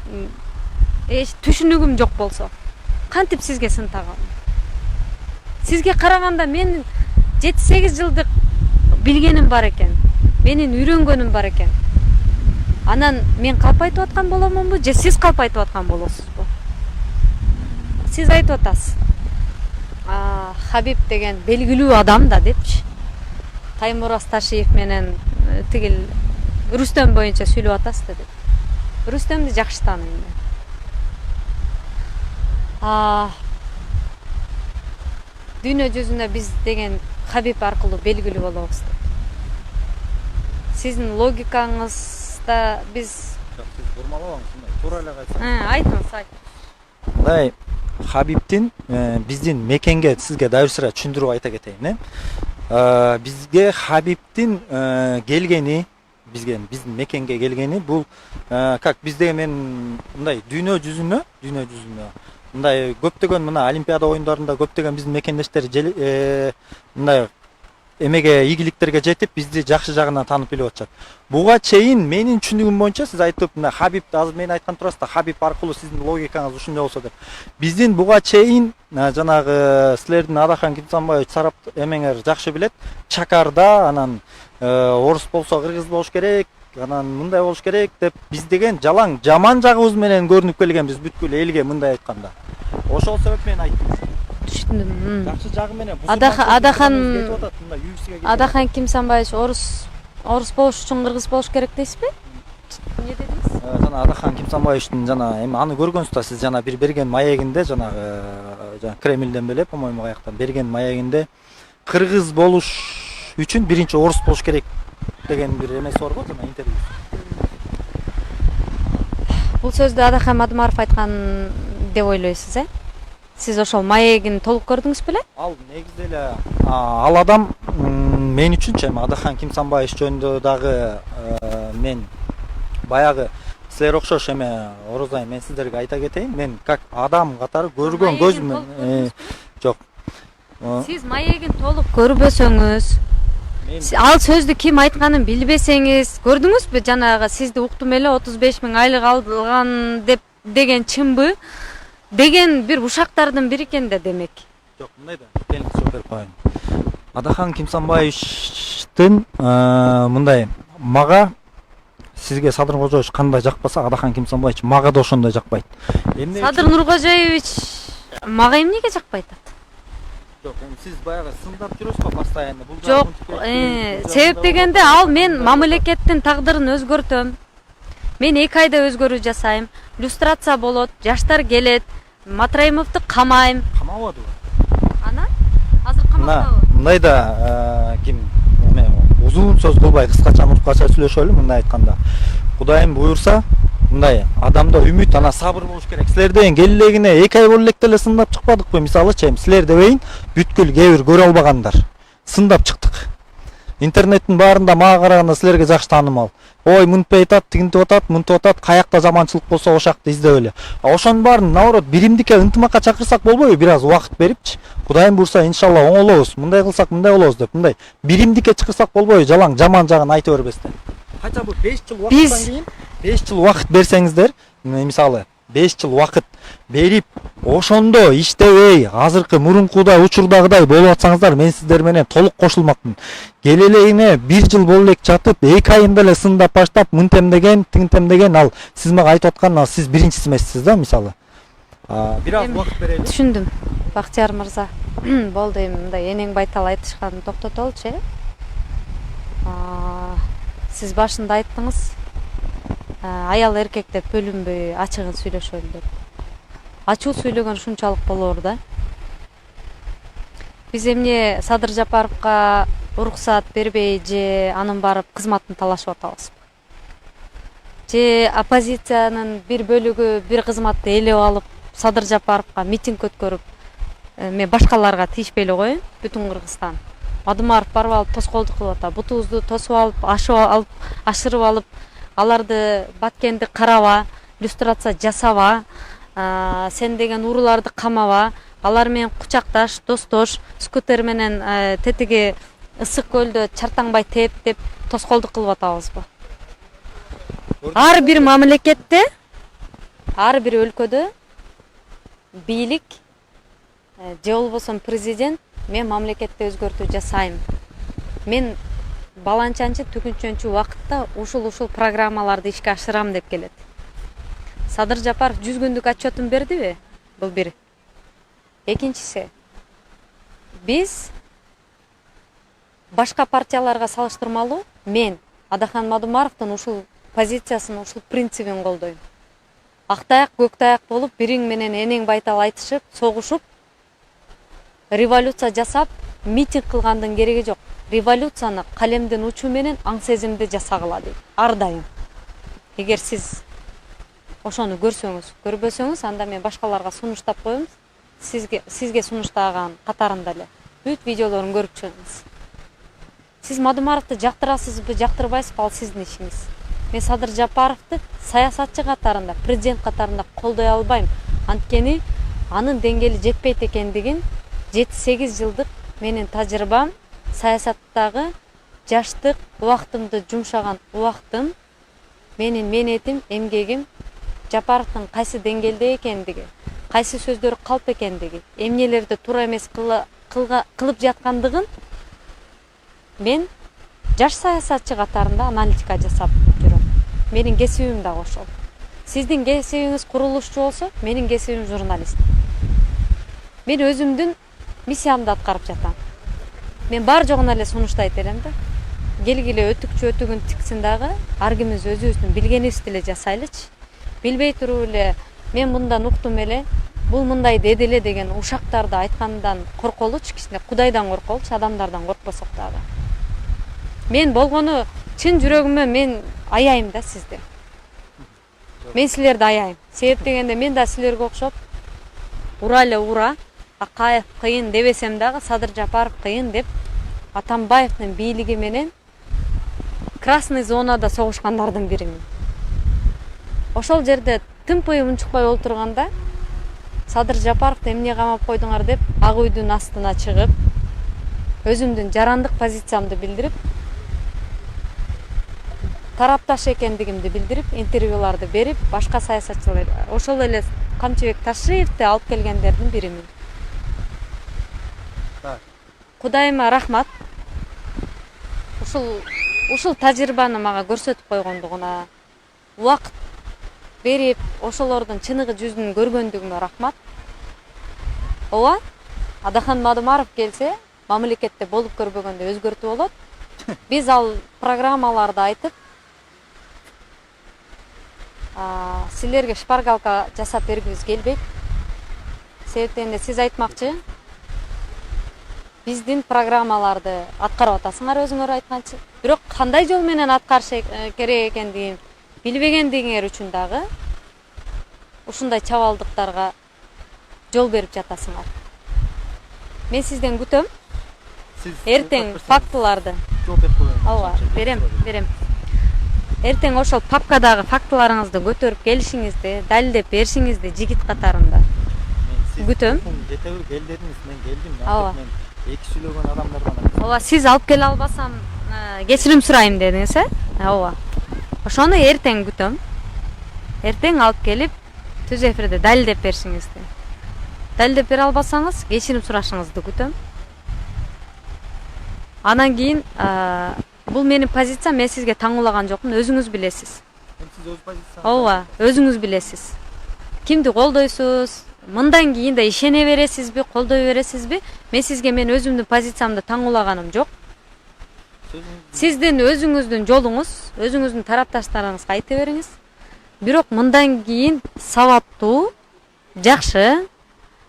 түшүнүгүм жок болсо. кантип сизге сын тагам? Сизге караганда мен 7-8 жылдык билгеним бар экен. Менин үйрөнгөнүм бар экен. Анан мен калп айтып аткан боломунбу, же сиз калп айтып аткан болосузбу? Сиз айтып атасыз. Хабиб деген белгилүү адам да депчи. Таймураз Ташиев менен тигил Рүстөм боюнча сүйлөп атасыз да деп. Рүстөмдү жакшы тааныйм мен. Дүйнө жүзүнө биз деген Хабиб аркылуу белгилүү болобуз деп. Сиздин логикаңызда биз Сиз бурмалабаңыз, туура эле кайтсаңыз. айтыңыз, айтыңыз. Мындай Хабибтин биздин мекенге сизге дайыр сыра түшүндүрүп айта кетейин. Бизге Хабибтин келгени, биздин мекенге келгени бул как бизде мен мындай дүйнө жүзүнө мындай көптөгөн мына Олимпиада оюндарында көптөгөн биздин мекендештер мындай эмеге ийгиликтерге жетип бизди жакшы жагынан таанып билип атышат. Буга чейин менин түшүнүгүм боюнча сиз айтып мына Хабибди азыр мен айткан турасыз да, Хабиб аркылуу сиздин логикаңыз ушундай болсо деп. Биздин буга чейин жанагы силердин Адахан Кимсанбаевич сарап эмеңер жакшы билет. Чакарда анан орус болсо кыргыз болуш керек, анан мындай болуш керек деп биз деген жалаң жаман жагыбыз менен көрүнүп келгенбиз бүткүл элге мындай айтканда. Ошол себеп менен айттым. Түшүндүм. Жакшы жагы менен Адахан Кимсанбаевич орус болуш үчүн кыргыз болуш керек дейсизби? Эмне дедиңиз? Жана Адахан Кимсанбаевичтин жана эми аны көргөнсүз да сиз жана бир берген маегинде жанагы Кремлден беле, по-моему, каяктан берген маегинде кыргыз болуш үчүн биринчи орус болуш керек деген бир эмеси бар го, жана интервью. Бул сөздү Адахан Мадымаров айткан деп ойлойсуз, Сиз ошол маегин толук көрдүңүз беле? Ал негизде эле ал адам мен үчүнчү эми Адахан Кимсанбаевич жөнүндө дагы мен баягы силер окшош эме Орозай мен сиздерге айта кетейин. Мен как адам катары көргөн көз менен жок. Сиз маегин толук көрбөсөңүз, ал сөздү ким айтканын билбесеңиз, көрдүңүзбү жанагы сизди уктум эле 35 000 айлык алган деген чынбы? Деген бир ушактардын бири экен да демек. Жок, мындай да. Келиңиз жооп берип коеюн. Адахан Кимсанбаевичтин мындай мага сизге Садыр Кожоевич кандай жакпаса, Адахан Кимсанбаевич мага да ошондой жакпайт. Садыр Нуркожоевич мага эмнеге жакпайт? Жок, сиз баягы сындап жүрөсүз го постоянно. Жок, себеп дегенде ал мен мамлекеттин тагдырын өзгөртөм. Мен 2 айда өзгөрүү жасайм. Люстрация болот, жаштар келет, Матраимовду камайм. Камабадыбы? Ана? Азыр камактабы? Мындай да ким узун сөз кылбай кыскача мурткача сүйлөшөлү, мындай айтканда. Кудайым буйрса, мындай адамда үмүт, ана сабыр болуш керек. Силер деген келелегине 2 ай болуп элек деле сындап чыкпадыкпы? Мисалычы, силер дебейин бүткүл кээ бир көрө албагандар. Сындап чыктык. Интернеттин баарында мага караганда силерге жакшы таанымал. Ой, мынтип айтат, тигинтип атат, мынтип атат, каякта жаманчылык болсо ошакты издеп эле. Ошонун баарын наоборот биримдикке ынтымакка чакырсак болбойбу? Бир аз убакыт берипчи. Кудайым буйрса, иншалла оңолобуз. Мындай кылсак мындай болобуз деп, мындай биримдикке чакырсак болбойбу? Жалаң жаман жагын айта бербестен. Кача бу 5 жыл убакыттан кийин 5 жыл убакыт берсеңиздер, мисалы 5 жыл убакыт берип, ошондо иштебей, азыркы мурункудай учурдагыдай болуп атсаңыздар, мен сиздер менен толук кошулмакмын. Келелегине 1 жыл болуп элек жатып, 2 айында эле сындап баштап, мынтем деген, тиңтем деген, ал сиз мага айтып аткан, ал сиз биринчиси эмессиз да, мисалы. Бир аз убакыт берели. Түшүндүм. Бактияр мырза. Болду, эми мындай энең байтал айтышканын токтотолчу, Сиз башында айттыңыз, аял эркек деп бөлүнбөй ачыгын сүйлөшөлү деп. Ачуу сүйлөгөн ушунчалык болоор да. Биз эмне Садыр Жапаровго уруксат бербей же анын барып кызматын талашып атабызбы? Же оппозициянын бир бөлүгү бир кызматты ээлеп алып, Садыр Жапаровго митинг өткөрүп, мен башкаларга тийишпей эле коеюн, бүтүн Кыргызстан. Мадымаров барып алып тоскоолдук кылып атат. Бутубузду тосуп алып, ашырып алып, аларды баткенди караба, люстрация жасаба, сен деген урууларды камаба, алар менен кучакташ, достош, скутер менен тетиги ысык көлдө чартаңбай тээп деп тоскоолдук кылып атабызбы? Ар бир мамлекетте, ар бир өлкөдө бийлик же болбосо президент мен мамлекетте өзгөртүү жасайм. Мен баланчанчы түгүнчөнчү убакытта ушул программаларды ишке ашырам деп келет. Садыр Жапаров 100 күндүк отчетун бердиби? Бул бир. Экинчиси, биз башка партияларга салыштырмалуу мен Адахан Мадумаровдун ушул позициясын, ушул принцибин колдойм. Актаяк көктаяк болуп, бириң менен энең байтал айтышып, согушуп, революция жасап, митинг кылгандын кереги жок. Революцияны калемдин учу менен аң сезимди жасагыла дейт. Ар дайым. Эгер сиз ошону көрсөңүз, көрбөсөңүз, анда мен башкаларга сунуштап коем. Сизге сунуштаган катарында эле бүт видеолорун көрүп чыгыңыз. Сиз Мадумаровду жактырасызбы, жактырбайсызбы, ал сиздин ишиңиз. Мен Садыр Жапаровду саясатчы катарында, президент катарында колдой албайм. Анткени анын деңгээли жетпейт экендигин 7-8 жылдык менин тажрыйбам, саясаттагы жаштык убактымды жумшаган убактым, менин менетим, эмгегим Жапаровдун кайсы деңгээлде экендиги, кайсы сөздөрү калп экендиги, эмнелерди туура эмес кылып жаткандыгын мен жаш саясатчы катарында аналитика жасап жүрөм. Менин кесибим да ошол. Сиздин кесибиңиз курулушчу болсо, менин кесибим журналист. Мен өзүмдүн миссиямды аткарып жатам. Мен бар жогуна эле сунуштайт элем да. Келгиле өтүкчү өтүгүн тиксин дагы, ар кимиз өзүбүздүн билгенибизди эле жасайлычы. Билбей туруп эле мен мындан уктум эле, бул мындай деди эле деген ушактарды айткандан корколучу, кичине Кудайдан корколучу, адамдардан коркпосок дагы. Мен болгону чын жүрөгүмө мен аяйм да сизди. Мен силерди аяйм. Себеп дегенде мен да силерге окшоп ура эле ура, Акаев кыйын дебесем дагы Садыр Жапаров кыйын деп Атамбаевдин бийлиги менен красный зонада согушкандардын биримин. Ошол жерде тымпый унчукпай олтурганда Садыр Жапаровду эмне камап койдуңар деп ак үйдүн астына чыгып, өзүмдүн жарандык позициямды билдирип, тарапташ экендигимди билдирип, интервьюларды берип, башка саясатчылар, ошол эле Камчыбек Ташиевди алып келгендердин биримин. Кудайыма рахмат. Ушул тажрыйбаны мага көрсөтүп койгондугуна, убакыт берип, ошолордун чыныгы жүзүн көргөндүгүмө рахмат. Ооба, Адахан Мадумаров келсе, мамлекетте болуп көрбөгөндө өзгөртүү болот. Биз ал программаларды айтып, силерге шпаргалка жасап бергибиз келбейт. Себептен сиз айтмакчы, биздин программаларды аткарып атасыңар өзүңөр айтканчы. Бирок кандай жол менен аткарыш керек экендигин билбегендигиңер үчүн дагы ушундай чабалдыктарга жол берип жатасыңар. Мен сизден күтөм. Эртең фактыларды. Ооба, берем. Эртең ошол папкадагы фактыларыңызды көтөрүп келишиңизди, далилдеп беришиңизди жигит катарында. Күтөм. Жетеби келдиңиз, мен келдим. Ооба. Мен эки сүйлөгөн адамдардан. Ооба, сиз алып келе албасам кечирим сурайм дедиңиз, Ооба. Ошону эртең күтөм. Эртең алып келип, түз эфирде далилдеп беришиңизди. Далилдеп бере албасаңыз, кечирим сурашыңызды күтөм. Анан кийин бул менин позициям, мен сизге таңуулаган жокмун, өзүңүз билесиз. Сиз өз позицияңызды. Ооба, өзүңүз билесиз. Кимди колдойсуз? Мындан кийин да ишене бересизби, колдой бересизби? Мен сизге мен өзүмдүн позициямды таңуулаганым жок. Сиздин өзүңүздүн жолуңуз, өзүңүздүн тарапташтарыңызга айта бериңиз. Бирок мындан кийин сабаттуу, жакшы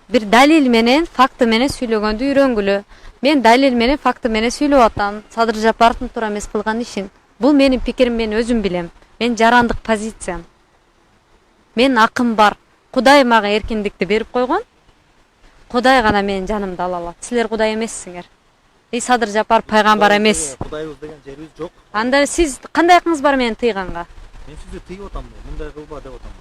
бир далил менен, факты менен сүйлөгөндү үйрөнгүлө. Мен далил менен, факты менен сүйлөп атам. Садыр Жапаровдун туура эмес кылган ишин. Бул менин пикирим, мен өзүм билем. Мен жарандык позициям. Мен акым бар. Кудай мага эркиндикти берип койгон. Кудай гана менин жанымды ала алат. Силер Кудай эмессиңер. Садыр Жапаров пайгамбар эмес. Кудайыбыз деген жерибиз жок. Анда сиз кандай акыңыз бар мени тыйганга? Мен сизди тыйып атам, мындай кылба деп атам.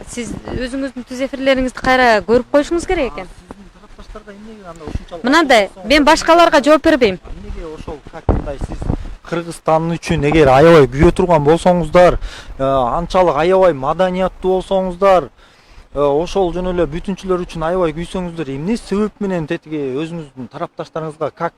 Сиз өзүңүздүн түз эфирлериңизди кайра көрүп коюшуңуз керек экен. Сиздин тарапташтарга эмнеге анда ушунчалык? Мынандай, мен башкаларга жооп бербейм. Эмнеге ошол как мындай сиз Кыргызстан үчүн эгер аябай күйө турган болсоңуздар, анчалык аябай маданияттуу болсоңуздар, ошол жөн эле бүтүнчүлөр үчүн аябай күйсөңүздөр эмне себеп менен тетиги өзүңүздүн тарапташтарыңызга как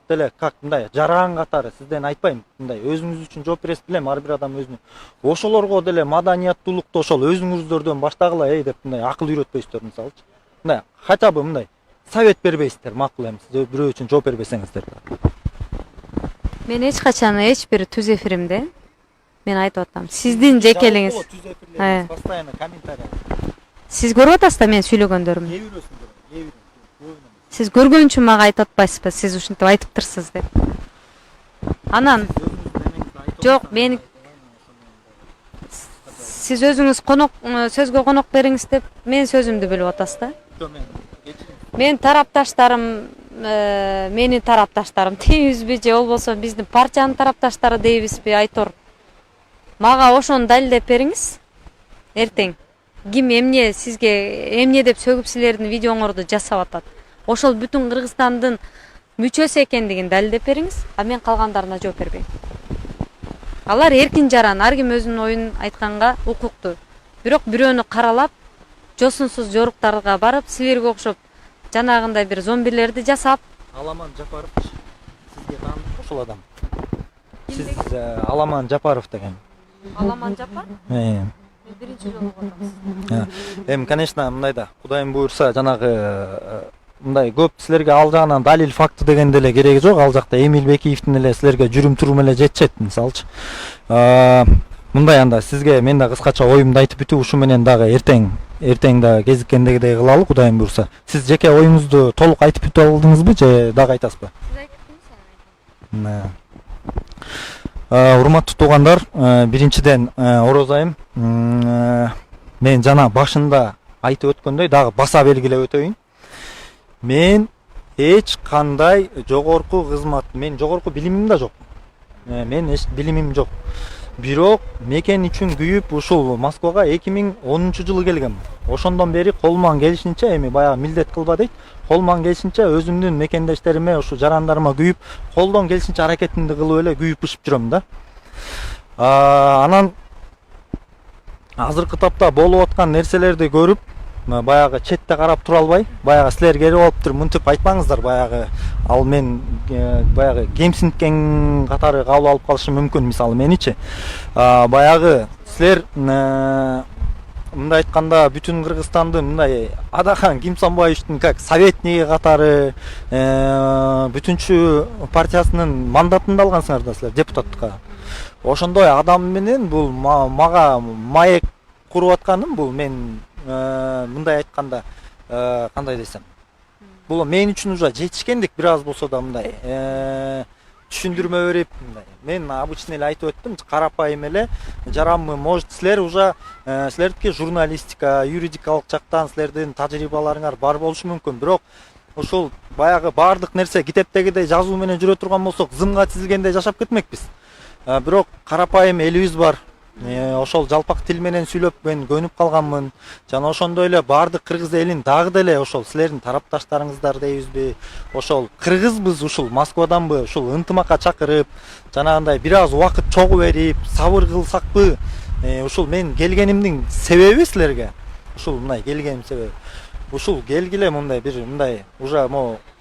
мындай жаран катары сизден айтпайм, мындай өзүңүз үчүн жооп бересиз билем, ар бир адам өзүнө ошолорго деле маданияттуулукту ошол өзүңүздөрдөн баштагыла деп мындай акыл үйрөтпөйсүздөр мисалычы, мындай хотя бы мындай совет бербейсиздер, макул эми сиз бирөө үчүн жооп бербесеңиздер. Мен эч качан эч бир түз эфиримде мен айтып атам. Сиздин жекелиңиз. Постоянно комментарий. Сиз көрүп атасыз да мен сүйлөгөндөрүмдү. Не бересиңдер? Сиз көргөн үчүн мага айтып атпайсызбы? Сиз ушинтип айтып турсуз деп. Анан жок, мен сиз өзүңүз сөзгө конок бериңиз деп мен сөзүмдү бөлүп атасыз да. Менин тарапташтарым менин тарапташтарым дейбизби же болбосо биздин партиянын тарапташтары дейбизби, Айтор. Мага ошону далилдеп бериңиз. Эртең ким эмне сизге эмне деп сөгүп силердин видеоңорду жасап атат. Ошол бүтүн Кыргызстандын мүчөсү экендигин далилдеп бериңиз, а мен калгандарына жооп бербейм. Алар эркин жаран, ар ким өзүнүн оюн айтканга укуктуу. Бирок бирөөнү каралап, жосунсуз жоруктарга барып, силерге окшоп жанагындай бир зомбилерди жасап. Аламан Жапаров сизге таандык ошол адам. Сиз Аламан Жапаров деген. Аламан Жапар? Биринчи жолу көрдүм. Эми конечно мындай да, Кудайым буйрса жанагы мындай көп силерге ал жагынан далил факты деген деле кереги жок. Ал жакта Эмил Бекиевдин эле силерге жүрүм турум эле жетишет мисалчы. Мындай анда сизге мен да кыскача оюмду айтып бүтүп, ушу менен дагы эртең да кезиккендегидей кылалы, Кудайым буйрса. Сиз жеке оюңузду толук айтып бүтүп алдыңызбы же дагы айтасызбы? Сиз айттыңыз. Урматтуу туугандар, биринчиден орозайым. Мен жана башында айтып өткөндөй дагы баса белгилеп өтөйүн. Мен эч кандай жогорку кызмат, мен жогорку билимим да жок. Мен эч билимим жок. Бирок мекен үчүн күйүп ушул Москвага 2010-жылы келгем. Ошондон бери колуман келишинче, эми баягы милдет кылба дейт, колуман келишинче өзүмдүн мекендештериме, ушу жарандарыма күйүп, колдон келишинче аракетимди кылып эле күйүп-ышып жүрөм да. Анан азыркы тапта болуп аткан нерселерди көрүп, баягы четте карап тура албай, баягы силер келип алыптыр, мынтип айтпаңыздар, баягы ал мен баягы кемсинткен катары кабыл алып калышы мүмкүн, мисалы меничи. Баягы силер мындай айтканда бүтүн Кыргызстанды мындай Адахан Кимсанбаевичтин как советниги катары бүтүнчү партиясынын мандатын да алгансыңар да силер депутаттыкка. Ошондой адам менен бул мага маек куруп атканым, бул мен мындай айтканда кандай десем, бул мен үчүн уже жетишкендик, бир аз болсо да мындай түшүндүрмө берип, мен обычно эле айтып өттүм, карапайым эле жаранмы, может силер уже силердики журналистика, юридикалык жактан силердин тажрыйбаларыңар бар болушу мүмкүн, бирок ушул баягы баардык нерсе китептегидей жазуу менен жүрө турган болсок, зымга тизилгендей жашап кетмекпиз. Бирок карапайым элибиз бар. Ошол жалпак тил менен сүйлөп мен көнүп калганмын. Жана ошондой эле баардык кыргыз элин дагы деле ошол силердин тарапташтарыңыздар дейбизби, ошол кыргызбыз, ушул Москваданбы, ушул ынтымакка чакырып, жанагындай бир аз убакыт чогуу берип, сабыр кылсакпы? Ушул мен келгенимдин себеби силерге. Ушул мындай келгеним себеби. Ушул келгиле мындай бир мындай уже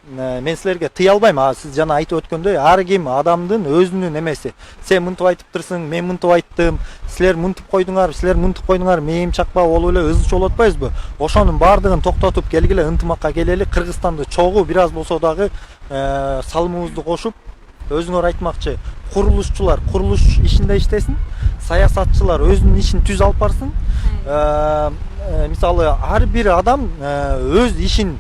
мен силерге тыя албайм. Сиз жана айтып өткөндөй, ар ким адамдын өзүнүн эмеси. Сен мынтип айтыптырсың, мен мынтип айттым, силер мынтип койдуңар, мээм чакпа болуп эле ызы чолуп атпайбызбы? Ошонун баардыгын токтотуп келгиле, ынтымакка келели, Кыргызстанды чогуу бир аз болсо дагы салымыбызды кошуп, өзүңөр айтмакчы, курулушчулар курулуш ишинде иштесин, саясатчылар өзүнүн ишин түз алып барсын. Мисалы ар бир адам өз ишин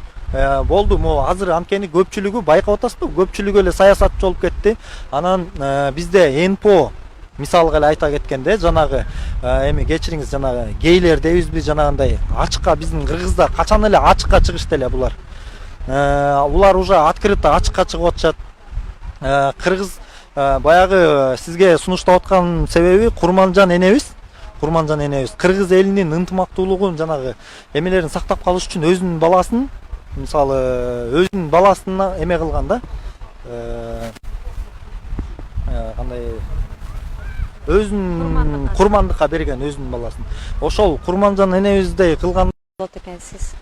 болду, азыр анткени көпчүлүгү байкап атасызбы, көпчүлүгү эле саясатчы болуп кетти. Анан бизде НПО мисалга эле айта кеткенде, жанагы эми кечириңиз, жанагы гейлер дейбизби, жанагындай ачыкка биздин Кыргызда качан эле ачыкка чыгышты эле булар. Улар уже открыто ачыкка чыгып атышат. Кыргыз баягы сизге сунуштап аткан себеби Курманжан энебиз. Кыргыз элинин ынтымактуулугун, жанагы эмелерин сактап калыш үчүн өзүнүн баласын, мисалы өзүнүн баласына эме кылган да, кандай өзүнүн курмандыкка берген өзүнүн баласын. Ошол Курманжан энебиздей кылган болот экенсиз.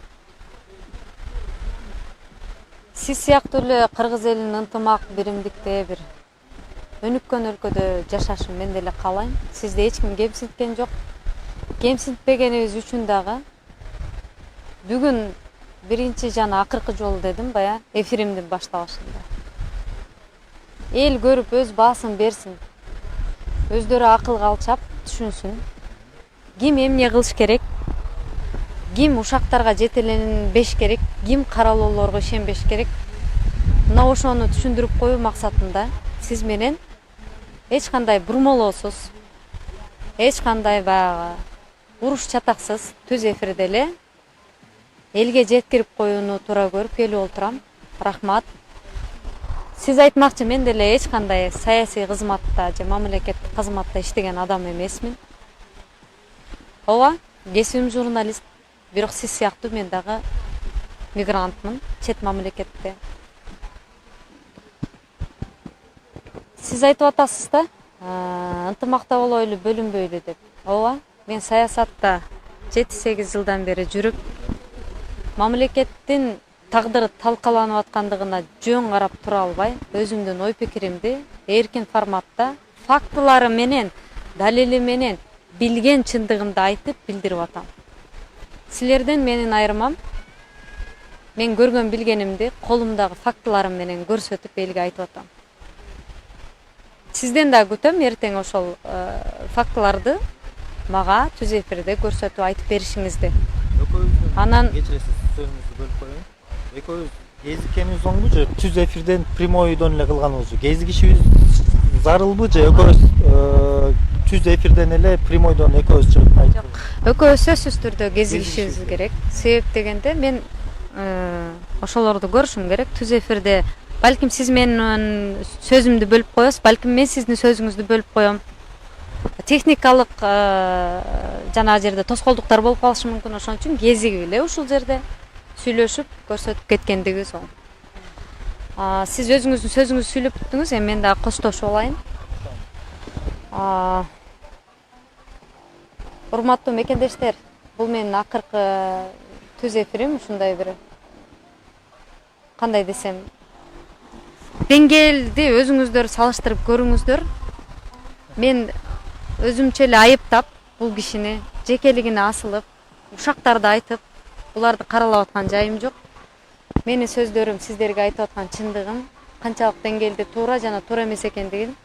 Сиз сыяктуу эле кыргыз элинин ынтымак, биримдикте бир өнүккөн өлкөдө жашашын мен деле каалайм. Сизди эч ким кемсинткен жок. Кемсинтпегенибиз үчүн дагы бүгүн биринчи жана акыркы жолу дедим бая эфиримдин башталышында. Эл көрүп өз баасын берсин. Өздөрү акылга алчап түшүнсүн. Ким эмне кылыш керек? Ким ушактарга жетеленбеш керек? Ким каралоолорго ишенбеш керек? Мына ошону түшүндүрүп коюу максатында сиз менен эч кандай бурмалоосуз, эч кандай баягы уруш чатаксыз түз эфирде эле элге жеткирип коюуну туура көрүп келип отурам. Рахмат. Сиз айтмакчы, мен деле эч кандай саясий кызматта же мамлекеттик кызматта иштеген адам эмесмин. Ооба, кесибим журналист. Бирок сиз сыяктуу мен дагы мигрантмын чет мамлекетте. Сиз айтып атасыз да, ынтымакта болойлу, бөлүнбөйлү деп. Ооба, мен саясатта 7-8 жылдан бери жүрүп, мамлекеттин тагдыры талкаланып аткандыгына жөн карап тура албай, өзүмдүн ой пикиримди эркин форматта, фактылары менен, далили менен билген чындыгымды айтып билдирип атам. Силерден менин айырмам, мен көргөн билгенимди колумдагы фактыларым менен көрсөтүп элге айтып атам. Сизден да күтөм эртең ошол фактыларды мага түз эфирде көрсөтүп айтып беришиңизди. Анан кечиресиз, сөзүңүздү бөлүп коеюн. Экөөбүз кезиккенибиз оңбу же түз эфирден прямойдон эле кылганыбызбы? Кезигишибиз зарылбы же экөөбүз түз эфирден эле прямойдон экөөбүз чыгып айтып? Экөөбүз сөзсүз түрдө кезигишибиз керек. Себеп дегенде мен ошолорду көрүшүм керек. Түз эфирде балким сиз менин сөзүмдү бөлүп коесуз, балким мен сиздин сөзүңүздү бөлүп коем. Техникалык жанагы жерде тоскоолдуктар болуп калышы мүмкүн, ошон үчүн кезигип эле ушул жерде сүйлөшүп көрсөтүп кеткендигибиз оң. Сиз өзүңүздүн сөзүңүздү сүйлөп бүттүңүз, эми мен дагы коштошуп алайын. Урматтуу мекендештер, бул менин акыркы түз эфирим, ушундай бир кандай десем, деңгээлди өзүңүздөр салыштырып көрүңүздөр. Мен өзүмчө эле айыптап, бул кишини жекелигине асылып, ушактарды айтып, буларды каралап аткан жайым жок. Менин сөздөрүм сиздерге айтып аткан чындыгым канчалык деңгээлде туура жана туура эмес экендигин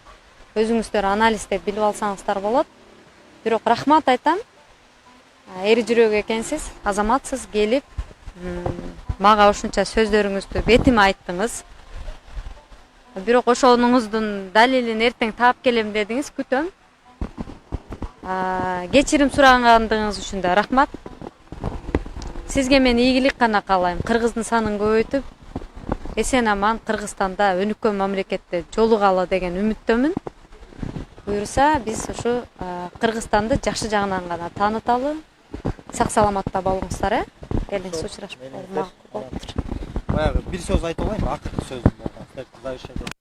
өзүңүздөр анализдеп билип алсаңыздар болот. Бирок рахмат айтам. Эри жүрөк экенсиз, азаматсыз, келип мага ушунча сөздөрүңүздү бетиме айттыңыз. Бирок ошонуңуздун далилин эртең таап келем дедиңиз, күтөм. Кечирим сурагандыгыңыз үчүн да рахмат. Сизге мен ийгилик гана каалайм. Кыргыздын санын көбөйтүп, эсен аман Кыргызстанда өнүккөн мамлекетте жолугалы деген үмүттөмүн. Буюрса биз ушу Кыргызстанды жакшы жагынан гана тааныталы. Сак саламатта болуңуздар, элиңиз учурашып болуп. Баягы бир сөз айтып алайынбы, акыркы сөзүм.